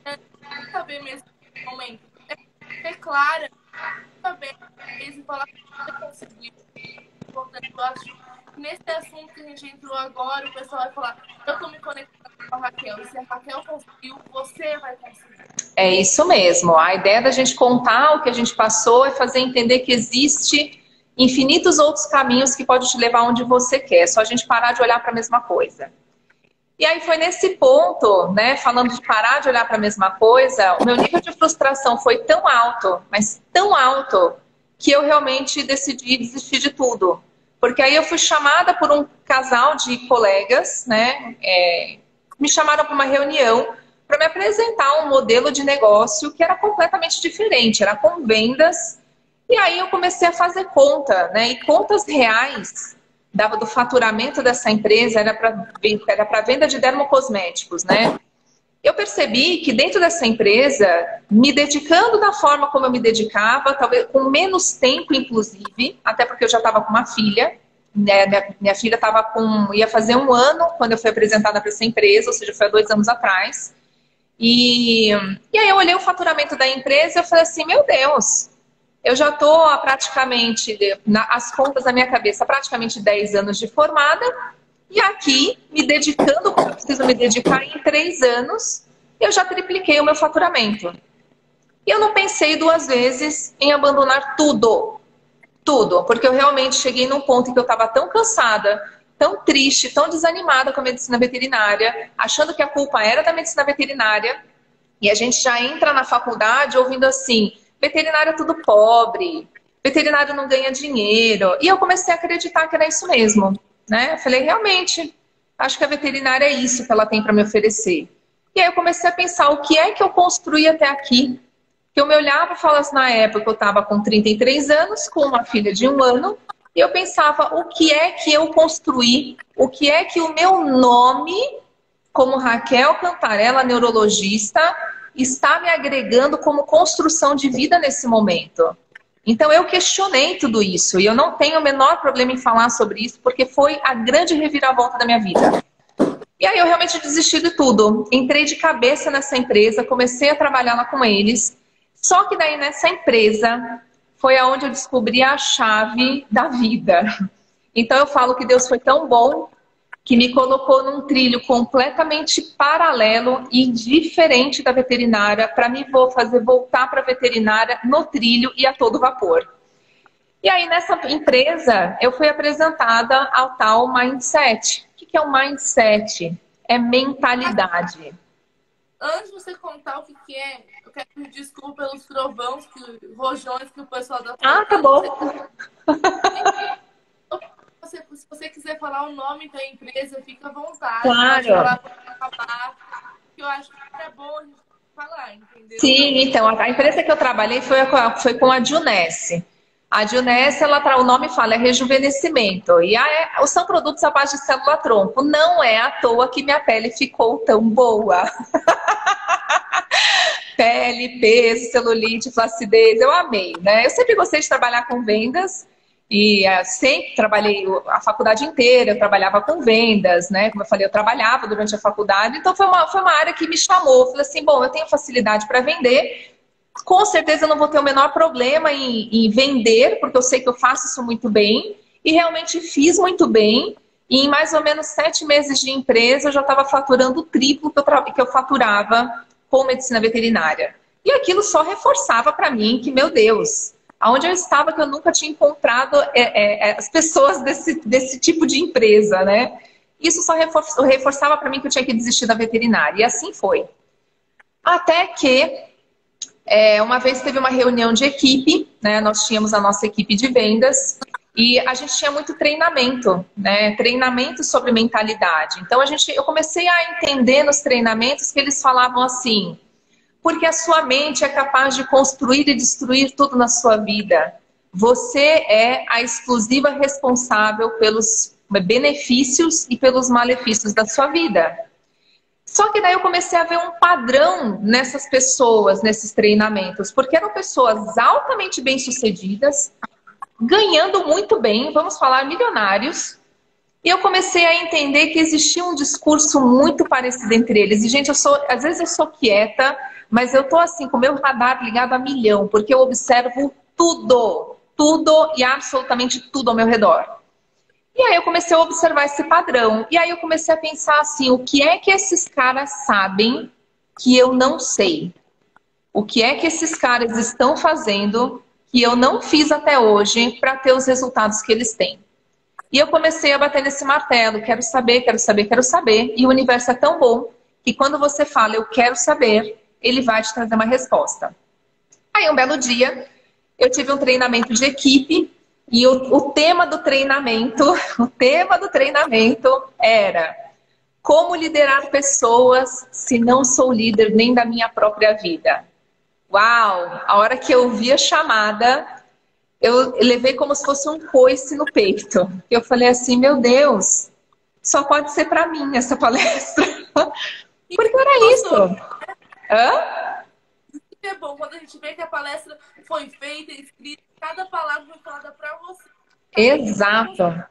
devem saber mesmo nesse momento. É clara, saber e falar que você conseguiu. Eu acho que nesse assunto que a gente entrou agora, o pessoal vai falar, eu estou me conectando com a Raquel, e se a Raquel conseguiu, você vai conseguir. É isso mesmo. A ideia da gente contar o que a gente passou é fazer entender que existe infinitos outros caminhos que podem te levar onde você quer. É só a gente parar de olhar para a mesma coisa. E aí foi nesse ponto, né, falando de parar de olhar para a mesma coisa, o meu nível de frustração foi tão alto, mas tão alto, que eu realmente decidi desistir de tudo. Porque aí eu fui chamada por um casal de colegas, né, me chamaram para uma reunião para me apresentar um modelo de negócio que era completamente diferente, era com vendas. E aí eu comecei a fazer conta, né, e contas reais do faturamento dessa empresa era para venda de dermocosméticos, né? Eu percebi que dentro dessa empresa, me dedicando da forma como eu me dedicava, talvez com menos tempo, inclusive, até porque eu já estava com uma filha, né? Minha filha ia fazer 1 ano quando eu fui apresentada para essa empresa, ou seja, foi há 2 anos atrás. E aí eu olhei o faturamento da empresa e eu falei assim, meu Deus, eu já estou há praticamente, as contas na minha cabeça, há praticamente 10 anos de formada, e aqui, me dedicando como eu preciso me dedicar, em 3 anos, eu já tripliquei o meu faturamento. E eu não pensei 2 vezes em abandonar tudo, porque eu realmente cheguei num ponto em que eu estava tão cansada, tão triste, tão desanimada com a medicina veterinária, achando que a culpa era da medicina veterinária, e a gente já entra na faculdade ouvindo assim, veterinário é tudo pobre, veterinário não ganha dinheiro. E eu comecei a acreditar que era isso mesmo, né? Eu falei, realmente, acho que a veterinária é isso que ela tem para me oferecer. E aí eu comecei a pensar, o que é que eu construí até aqui? Que eu me olhava e falava assim, na época eu estava com 33 anos, com uma filha de 1 ano, e eu pensava, o que é que eu construí? O que é que o meu nome, como Raquel Cantarella, neurologista, está me agregando como construção de vida nesse momento. Então eu questionei tudo isso e eu não tenho o menor problema em falar sobre isso porque foi a grande reviravolta da minha vida. E aí eu realmente desisti de tudo. Entrei de cabeça nessa empresa, comecei a trabalhar lá com eles. Só que daí nessa empresa foi aonde eu descobri a chave da vida. Então eu falo que Deus foi tão bom que me colocou num trilho completamente paralelo e diferente da veterinária para me fazer voltar para a veterinária no trilho e a todo vapor. E aí nessa empresa eu fui apresentada ao tal mindset. O que é o mindset? É mentalidade. Antes de você contar o que é, eu quero pedir desculpa pelos trovões, rojões que o pessoal da... Tá bom. Se você quiser falar o nome da empresa, fica à vontade. Claro. Falar, que eu acho que é bom a gente falar, entendeu? Sim, então, a empresa que eu trabalhei foi com a Junesse. A Junesse, o nome fala, é rejuvenescimento. E são produtos à base de célula-tronco. Não é à toa que minha pele ficou tão boa. Pele, peso, celulite, flacidez, eu amei, né? Eu sempre gostei de trabalhar com vendas. E sempre trabalhei a faculdade inteira, eu trabalhava com vendas, né? Como eu falei, eu trabalhava durante a faculdade, então foi uma área que me chamou. Eu falei assim, bom, eu tenho facilidade para vender, com certeza eu não vou ter o menor problema em vender, porque eu sei que eu faço isso muito bem, e realmente fiz muito bem. E em mais ou menos 7 meses de empresa, eu já estava faturando o triplo que eu faturava com medicina veterinária. E aquilo só reforçava para mim que, meu Deus, aonde eu estava que eu nunca tinha encontrado as pessoas desse tipo de empresa, né? Isso só reforçava para mim que eu tinha que desistir da veterinária. E assim foi. Até que uma vez teve uma reunião de equipe, né? Nós tínhamos a nossa equipe de vendas e a gente tinha muito treinamento, né? Treinamento sobre mentalidade. Então eu comecei a entender nos treinamentos que eles falavam assim: porque a sua mente é capaz de construir e destruir tudo na sua vida. Você é a exclusiva responsável pelos benefícios e pelos malefícios da sua vida. Só que daí eu comecei a ver um padrão nessas pessoas, nesses treinamentos, porque eram pessoas altamente bem-sucedidas, ganhando muito bem, vamos falar milionários, e eu comecei a entender que existia um discurso muito parecido entre eles. E, gente, às vezes eu sou quieta, mas eu tô assim, com o meu radar ligado a milhão, porque eu observo tudo, tudo e absolutamente tudo ao meu redor. E aí eu comecei a observar esse padrão. E aí eu comecei a pensar assim, o que é que esses caras sabem que eu não sei? O que é que esses caras estão fazendo que eu não fiz até hoje para ter os resultados que eles têm? E eu comecei a bater nesse martelo, quero saber, quero saber, quero saber. E o universo é tão bom que quando você fala, eu quero saber, ele vai te trazer uma resposta. Aí um belo dia, eu tive um treinamento de equipe e o tema do treinamento, era como liderar pessoas se não sou líder nem da minha própria vida. Uau! A hora que eu vi a chamada, eu levei como se fosse um coice no peito. Eu falei assim, meu Deus, só pode ser para mim essa palestra. Porque era isso. Hã? É bom quando a gente vê que a palestra foi feita, escrita, cada palavra foi falada para você. Exato.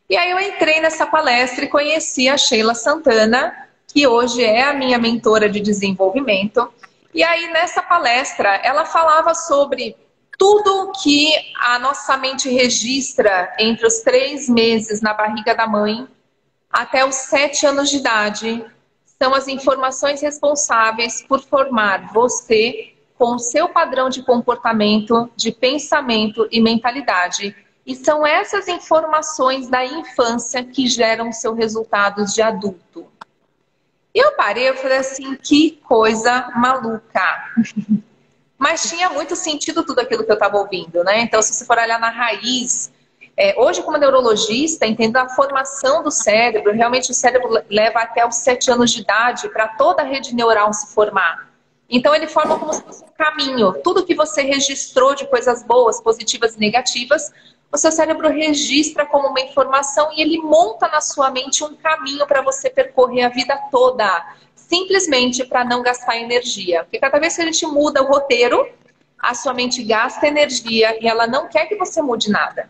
E aí eu entrei nessa palestra e conheci a Sheila Santana, que hoje é a minha mentora de desenvolvimento. E aí nessa palestra ela falava sobre tudo que a nossa mente registra entre os 3 meses na barriga da mãe até os 7 anos de idade. São as informações responsáveis por formar você com o seu padrão de comportamento, de pensamento e mentalidade. E são essas informações da infância que geram seus resultados de adulto. E eu parei e falei assim, que coisa maluca. Mas tinha muito sentido tudo aquilo que eu estava ouvindo, né? Então, se você for olhar na raiz... hoje, como neurologista, entendendo a formação do cérebro, realmente o cérebro leva até os 7 anos de idade para toda a rede neural se formar. Então, ele forma como se fosse um caminho. Tudo que você registrou de coisas boas, positivas e negativas, o seu cérebro registra como uma informação e ele monta na sua mente um caminho para você percorrer a vida toda, simplesmente para não gastar energia. Porque cada vez que a gente muda o roteiro, a sua mente gasta energia e ela não quer que você mude nada.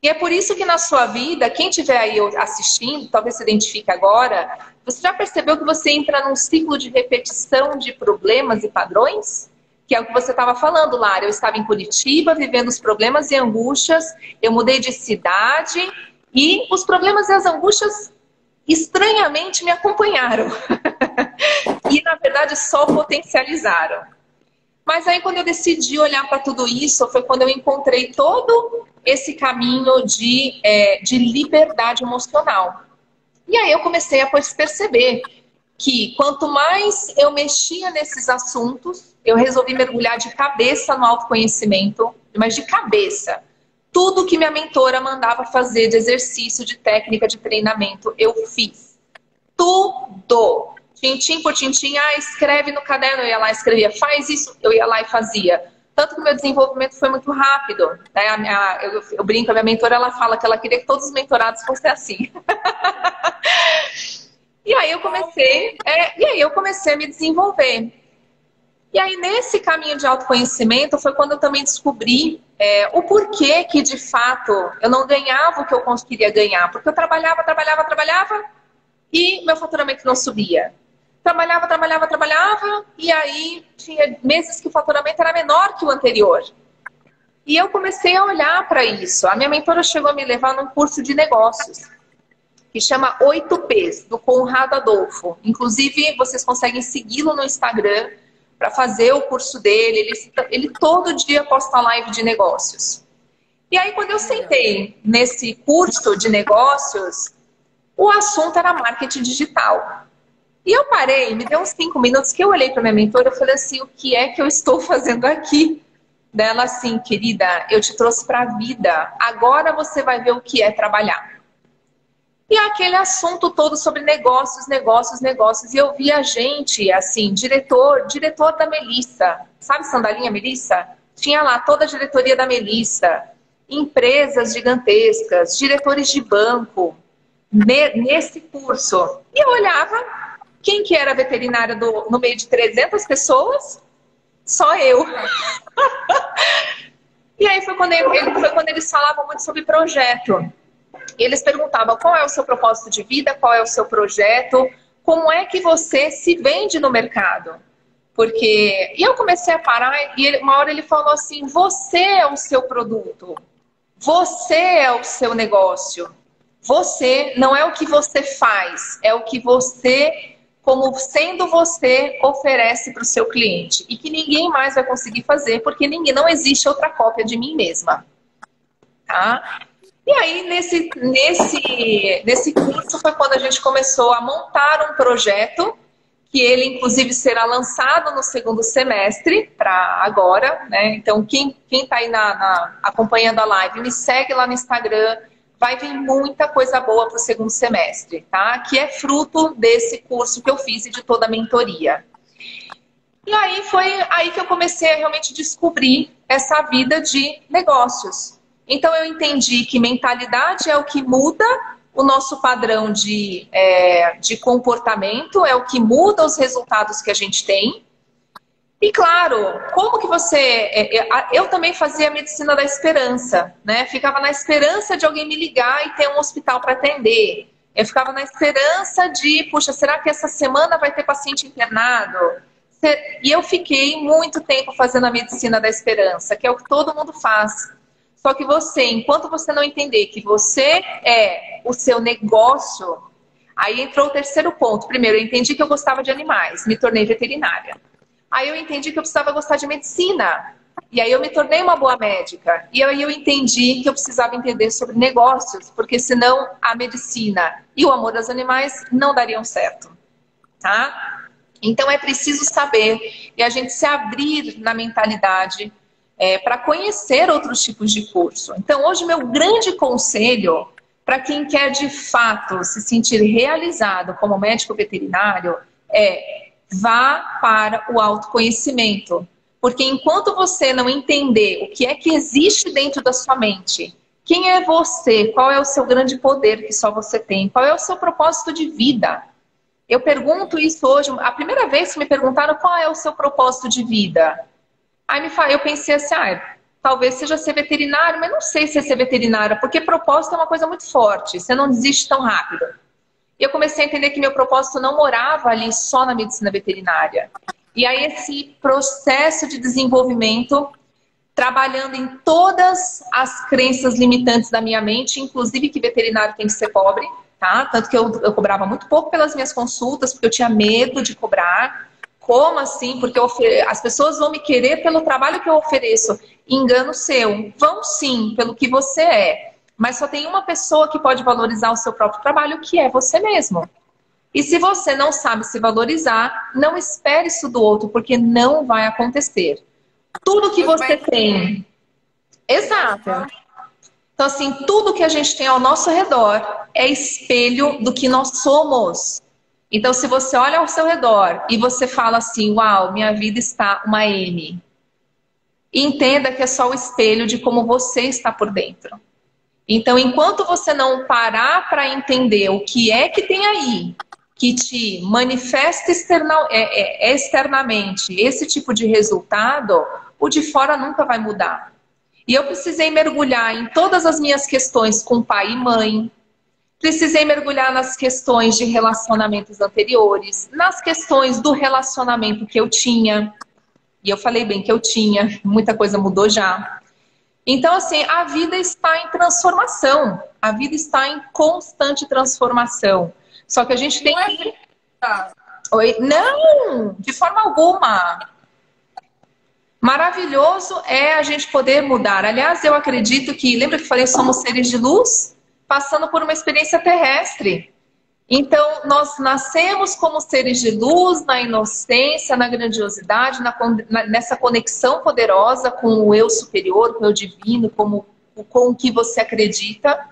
E é por isso que na sua vida, quem estiver aí assistindo, talvez se identifique agora, você já percebeu que você entra num ciclo de repetição de problemas e padrões? Que é o que você estava falando, Lara. Eu estava em Curitiba, vivendo os problemas e angústias, eu mudei de cidade e os problemas e as angústias estranhamente me acompanharam. E, na verdade, só potencializaram. Mas aí, quando eu decidi olhar para tudo isso, foi quando eu encontrei todo esse caminho de liberdade emocional. E aí eu comecei a perceber que quanto mais eu mexia nesses assuntos, eu resolvi mergulhar de cabeça no autoconhecimento, mas de cabeça. Tudo que minha mentora mandava fazer de exercício, de técnica, de treinamento, eu fiz. Tudo. Tintim por tintim, escreve no caderno, eu ia lá e escrevia. Faz isso, eu ia lá e fazia. Tanto que o meu desenvolvimento foi muito rápido. Né? Eu brinco, a minha mentora, ela fala que ela queria que todos os mentorados fossem assim. E aí eu comecei a me desenvolver. E aí, nesse caminho de autoconhecimento, foi quando eu também descobri o porquê que, de fato, eu não ganhava o que eu queria ganhar. Porque eu trabalhava e meu faturamento não subia. Trabalhava, e aí tinha meses que o faturamento era menor que o anterior. E eu comecei a olhar para isso. A minha mentora chegou a me levar num curso de negócios, que chama 8Ps, do Conrado Adolfo. Inclusive, vocês conseguem segui-lo no Instagram para fazer o curso dele. Ele todo dia posta live de negócios. E aí, quando eu sentei nesse curso de negócios, o assunto era marketing digital. E eu parei, me deu uns 5 minutos que eu olhei para minha mentora e falei assim, o que é que eu estou fazendo aqui? Dela assim, querida, eu te trouxe para a vida, agora você vai ver o que é trabalhar. E aquele assunto todo sobre negócios. E eu vi a gente, assim, diretor da Melissa. Sabe Sandalinha Melissa? Tinha lá toda a diretoria da Melissa. Empresas gigantescas, diretores de banco, nesse curso. E eu olhava, quem que era veterinária no meio de 300 pessoas? Só eu. E aí foi quando eles falavam muito sobre projeto. Eles perguntavam qual é o seu propósito de vida, qual é o seu projeto, como é que você se vende no mercado. E eu comecei a parar e uma hora ele falou assim, você é o seu produto, você é o seu negócio. Você não é o que você faz, é o que você, como sendo você, oferece para o seu cliente. E que ninguém mais vai conseguir fazer, porque não existe outra cópia de mim mesma. Tá? E aí, nesse curso foi quando a gente começou a montar um projeto, que ele, inclusive, será lançado no 2º semestre, para agora, né? Então, quem está aí acompanhando a live, me segue lá no Instagram, vai vir muita coisa boa para o 2º semestre, tá? Que é fruto desse curso que eu fiz e de toda a mentoria. E aí foi aí que eu comecei a realmente descobrir essa vida de negócios. Então eu entendi que mentalidade é o que muda o nosso padrão de comportamento, é o que muda os resultados que a gente tem. E claro, como que eu também fazia a medicina da esperança, né? Ficava na esperança de alguém me ligar e ter um hospital para atender. Eu ficava na esperança de, puxa, será que essa semana vai ter paciente internado? E eu fiquei muito tempo fazendo a medicina da esperança, que é o que todo mundo faz. Só que enquanto você não entender que você é o seu negócio, aí entrou o 3º ponto. Primeiro, eu entendi que eu gostava de animais, me tornei veterinária. Aí eu entendi que eu precisava gostar de medicina. E aí eu me tornei uma boa médica. E aí eu entendi que eu precisava entender sobre negócios, porque senão a medicina e o amor aos animais não dariam certo. Tá? Então é preciso saber e a gente se abrir na mentalidade para conhecer outros tipos de curso. Então hoje meu grande conselho para quem quer de fato se sentir realizado como médico veterinário vá para o autoconhecimento. Porque enquanto você não entender o que é que existe dentro da sua mente, quem é você, qual é o seu grande poder que só você tem, qual é o seu propósito de vida. Eu pergunto isso hoje, a primeira vez que me perguntaram qual é o seu propósito de vida. Aí eu pensei assim, talvez seja ser veterinário, mas não sei se é ser veterinária, porque propósito é uma coisa muito forte, você não desiste tão rápido. E eu comecei a entender que meu propósito não morava ali só na medicina veterinária. E aí esse processo de desenvolvimento, trabalhando em todas as crenças limitantes da minha mente, inclusive que veterinário tem que ser pobre, tá? Tanto que eu cobrava muito pouco pelas minhas consultas, porque eu tinha medo de cobrar. Como assim? Porque as pessoas vão me querer pelo trabalho que eu ofereço. Engano seu. Vão sim, pelo que você é. Mas só tem uma pessoa que pode valorizar o seu próprio trabalho, que é você mesmo. E se você não sabe se valorizar, não espere isso do outro, porque não vai acontecer. Tudo que você tem. Exato. Então, assim, tudo que a gente tem ao nosso redor é espelho do que nós somos. Então, se você olha ao seu redor e você fala assim, uau, minha vida está uma M. Entenda que é só o espelho de como você está por dentro. Então, enquanto você não parar para entender o que é que tem aí, que te manifesta externamente esse tipo de resultado, o de fora nunca vai mudar. E eu precisei mergulhar em todas as minhas questões com pai e mãe, precisei mergulhar nas questões de relacionamentos anteriores, nas questões do relacionamento que eu tinha, e eu falei bem que eu tinha, muita coisa mudou já. Então, assim, a vida está em transformação, a vida está em constante transformação. Só que a gente tem que... Oi? Não, de forma alguma. Maravilhoso é a gente poder mudar. Aliás, eu acredito que, lembra que eu falei, somos seres de luz, passando por uma experiência terrestre. Então, nós nascemos como seres de luz, na inocência, na grandiosidade, nessa conexão poderosa com o eu superior, com o eu divino, com o que você acredita.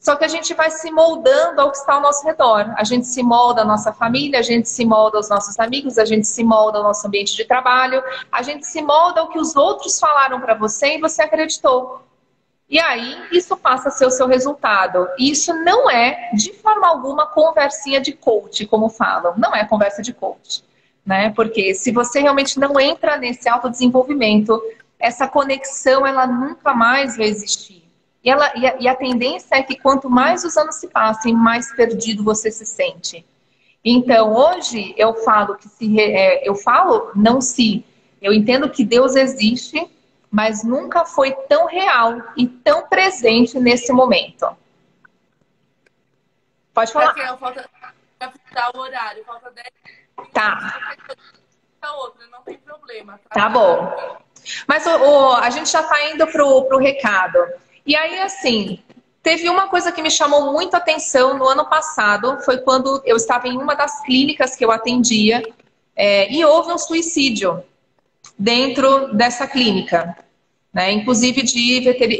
Só que a gente vai se moldando ao que está ao nosso redor. A gente se molda à nossa família, a gente se molda aos nossos amigos, a gente se molda ao nosso ambiente de trabalho, a gente se molda ao que os outros falaram para você e você acreditou. E aí, isso passa a ser o seu resultado. E isso não é, de forma alguma, conversinha de coach, como falam. Não é conversa de coach, né? Porque se você realmente não entra nesse autodesenvolvimento, essa conexão, ela nunca mais vai existir. E a tendência é que quanto mais os anos se passem, mais perdido você se sente. Então, hoje, eu falo que eu entendo que Deus existe, mas nunca foi tão real e tão presente nesse momento. Pode falar. Falta o horário, falta 10 minutos. Tá. Outra, não tem problema. Tá bom. Mas a gente já tá indo pro recado. E aí, assim, teve uma coisa que me chamou muito a atenção no ano passado, foi quando eu estava em uma das clínicas que eu atendia, e houve um suicídio dentro dessa clínica, né? Inclusive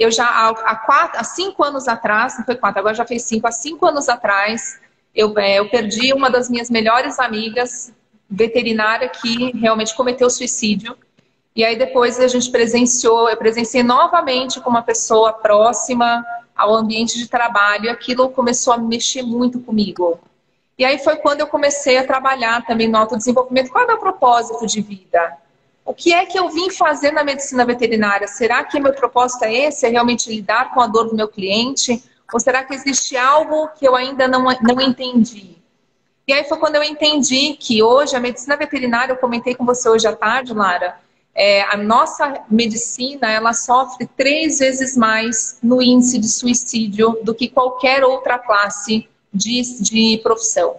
eu já há 5 anos atrás, não foi 4, agora já fez 5, há 5 anos atrás, eu perdi uma das minhas melhores amigas veterinária que realmente cometeu suicídio. E aí depois eu presenciei novamente com uma pessoa próxima ao ambiente de trabalho, e aquilo começou a mexer muito comigo. E aí foi quando eu comecei a trabalhar também no autodesenvolvimento. Qual é o meu propósito de vida? O que é que eu vim fazer na medicina veterinária? Será que meu propósito é esse? É realmente lidar com a dor do meu cliente? Ou será que existe algo que eu ainda não entendi? E aí foi quando eu entendi que hoje a medicina veterinária, eu comentei com você hoje à tarde, Lara, a nossa medicina, ela sofre 3 vezes mais no índice de suicídio do que qualquer outra classe de profissão.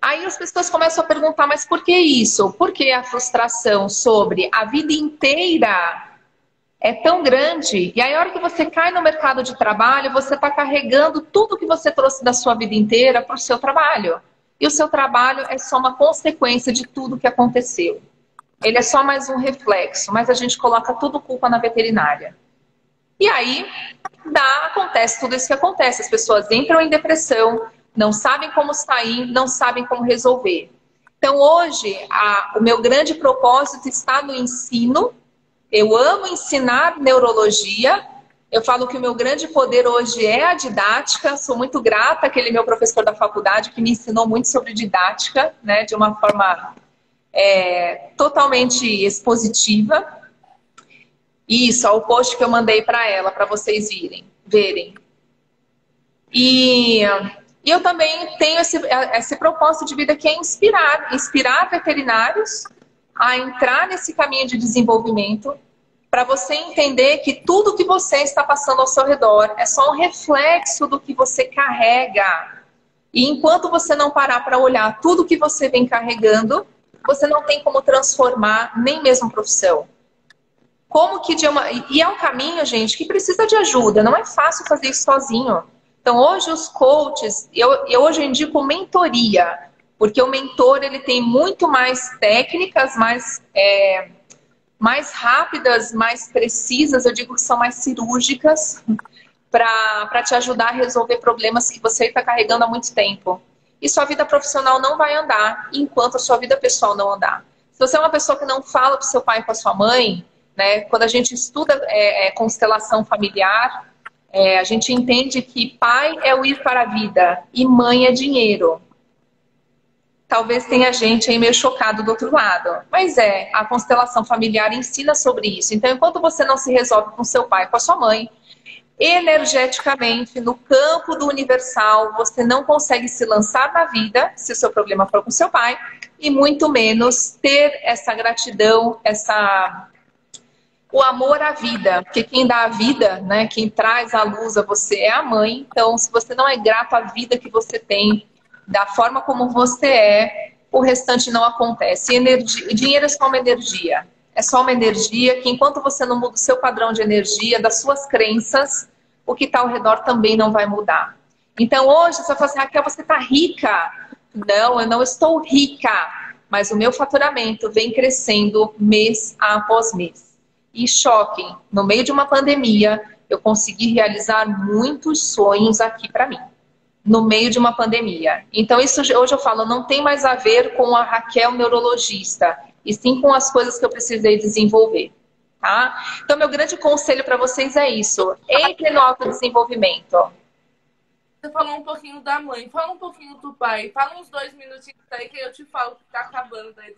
Aí as pessoas começam a perguntar, mas por que isso? Por que a frustração sobre a vida inteira é tão grande? E aí a hora que você cai no mercado de trabalho, você está carregando tudo que você trouxe da sua vida inteira para o seu trabalho. E o seu trabalho é só uma consequência de tudo que aconteceu. Ele é só mais um reflexo, mas a gente coloca tudo culpa na veterinária. E aí, acontece tudo isso que acontece. As pessoas entram em depressão, não sabem como sair, não sabem como resolver. Então, hoje, o meu grande propósito está no ensino. Eu amo ensinar neurologia. Eu falo que o meu grande poder hoje é a didática. Sou muito grata àquele meu professor da faculdade que me ensinou muito sobre didática, né, de uma forma... totalmente expositiva. Isso, o post que eu mandei para ela, para vocês verem. E eu também tenho esse propósito de vida que é inspirar veterinários a entrar nesse caminho de desenvolvimento, para você entender que tudo que você está passando ao seu redor é só um reflexo do que você carrega. E enquanto você não parar para olhar tudo que você vem carregando, você não tem como transformar nem mesmo profissão. E é um caminho, gente, que precisa de ajuda. Não é fácil fazer isso sozinho. Então, hoje os coaches, eu hoje indico mentoria, porque o mentor ele tem muito mais técnicas, mais rápidas, mais precisas, eu digo que são mais cirúrgicas, para te ajudar a resolver problemas que você está carregando há muito tempo. E sua vida profissional não vai andar enquanto a sua vida pessoal não andar. Se você é uma pessoa que não fala com seu pai e com a sua mãe, né, quando a gente estuda constelação familiar, a gente entende que pai é o ir para a vida e mãe é dinheiro. talvez tenha gente aí meio chocado do outro lado. Mas a constelação familiar ensina sobre isso. Então, enquanto você não se resolve com seu pai, com a sua mãe, energeticamente, no campo do universal, você não consegue se lançar na vida, se o seu problema for com seu pai, e muito menos ter essa gratidão, o amor à vida, porque quem dá a vida, né, quem traz a luz a você é a mãe. Então, se você não é grato à vida que você tem, da forma como você o restante não acontece. Dinheiro é só uma energia. É só uma energia que enquanto você não muda o seu padrão de energia, das suas crenças, o que está ao redor também não vai mudar. Então hoje você vai falar assim, Raquel, você está rica. Não, eu não estou rica, mas o meu faturamento vem crescendo mês após mês. E choquem, no meio de uma pandemia, eu consegui realizar muitos sonhos aqui para mim. No meio de uma pandemia. Então isso hoje eu falo, não tem mais a ver com a Raquel neurologista, e sim com as coisas que eu precisei desenvolver. Tá? Então meu grande conselho para vocês é isso. Entre no autodesenvolvimento. Você falou um pouquinho da mãe, fala um pouquinho do pai. Fala uns 2 minutinhos aí que eu te falo que tá acabando daí.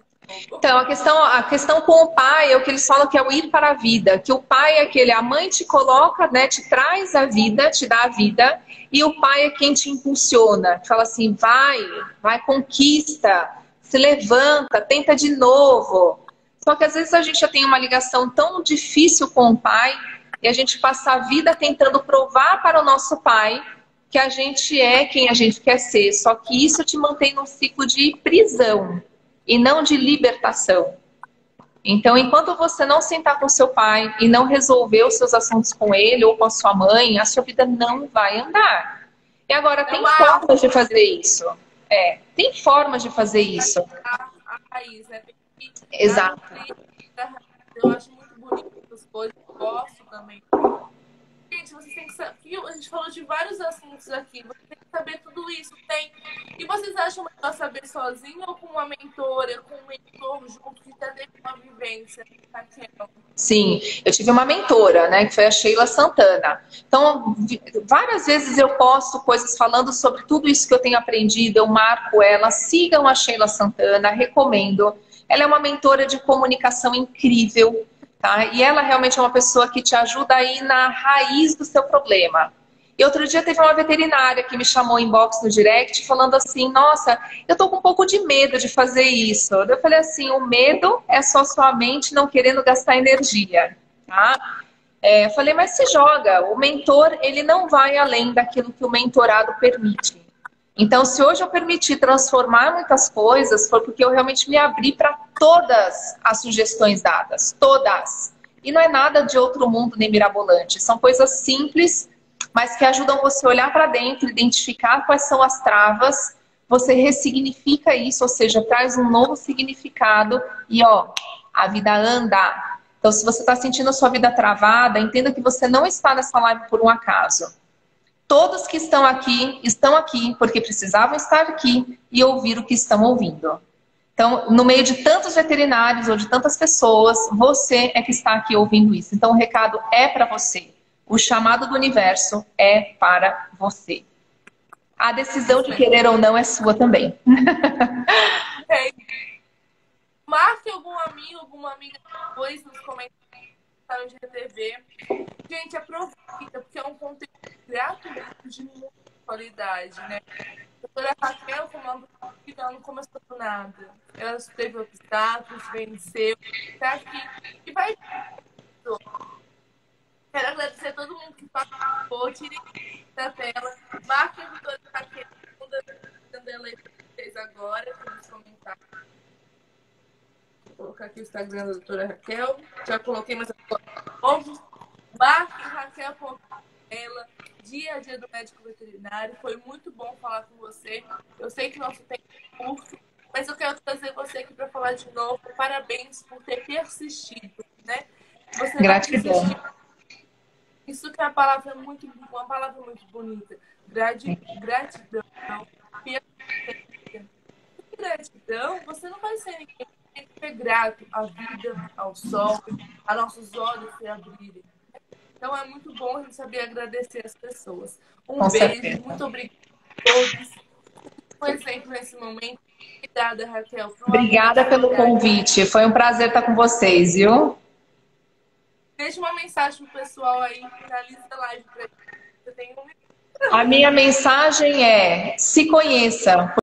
Então, a questão com o pai é o que eles falam que é o ir para a vida. Que o pai é aquele, a mãe te coloca, né, te traz a vida, te dá a vida. E o pai é quem te impulsiona. Fala assim, vai, conquista, se levanta, tenta de novo. Só que às vezes a gente já tem uma ligação tão difícil com o pai e a gente passa a vida tentando provar para o nosso pai que a gente é quem a gente quer ser. Só que isso te mantém num ciclo de prisão e não de libertação. Então, enquanto você não sentar com seu pai e não resolver os seus assuntos com ele ou com a sua mãe, a sua vida não vai andar. E agora, tem formas de fazer isso. Tem formas de fazer isso. A raiz, né? Exato. Eu acho muito bonito essas coisas, eu gosto também. Gente, vocês têm que saber. A gente falou de vários assuntos aqui. Você tem que saber tudo isso. E vocês acham melhor saber sozinho ou com uma mentora, com um mentor junto que já teve uma vivência? Sim, eu tive uma mentora, né, que foi a Sheila Santana. Então, várias vezes eu posto coisas falando sobre tudo isso que eu tenho aprendido, eu marco ela. Sigam a Sheila Santana, recomendo. Ela é uma mentora de comunicação incrível. Tá? E ela realmente é uma pessoa que te ajuda a ir na raiz do seu problema. E outro dia teve uma veterinária que me chamou em inbox no direct falando assim, nossa, eu tô com um pouco de medo de fazer isso. Eu falei assim, o medo é só sua mente não querendo gastar energia. Tá? Eu falei, mas se joga, o mentor ele não vai além daquilo que o mentorado permite. Então, se hoje eu permiti transformar muitas coisas, foi porque eu realmente me abri para todas as sugestões dadas. Todas. E não é nada de outro mundo nem mirabolante. São coisas simples, mas que ajudam você a olhar para dentro, identificar quais são as travas. Você ressignifica isso, ou seja, traz um novo significado e, a vida anda. Então, se você está sentindo a sua vida travada, entenda que você não está nessa live por um acaso. Todos que estão aqui porque precisavam estar aqui e ouvir o que estão ouvindo. Então, no meio de tantos veterinários ou de tantas pessoas, você é que está aqui ouvindo isso. Então, o recado é para você. O chamado do universo é para você. A decisão de querer ou não é sua também. Marque algum amigo, alguma amiga depois nos comentários de TV. Gente, aproveita, porque é um conteúdo gratuito de muita qualidade, né? A doutora Raquel, como ela não começou do nada. Ela teve obstáculos, venceu, tá aqui. E vai. Quero agradecer a todo mundo que participou. Tire da tela. Marque a doutora Raquel. Dando aí para vocês agora, nos comentários. Vou colocar aqui o Instagram da doutora Raquel. Já coloquei, mas marque Raquel.ela, dia a dia do médico veterinário. Foi muito bom falar com você. Eu sei que nosso tempo é curto, mas eu quero trazer você aqui para falar de novo. Parabéns por ter persistido, né? Você gratidão. Isso que é uma palavra muito bonita. Gratidão. Gratidão, você não vai ser ninguém. Tem que ser grato à vida, ao sol, a nossos olhos se abrirem. Então é muito bom a gente saber agradecer as pessoas. Um beijo, muito obrigada a todos. Um exemplo nesse momento. Obrigada, Raquel. Obrigada pelo convite. Foi um prazer estar com vocês, viu? Deixa uma mensagem pro pessoal aí, finaliza a live pra gente. Você tem um... A minha mensagem é: se conheça.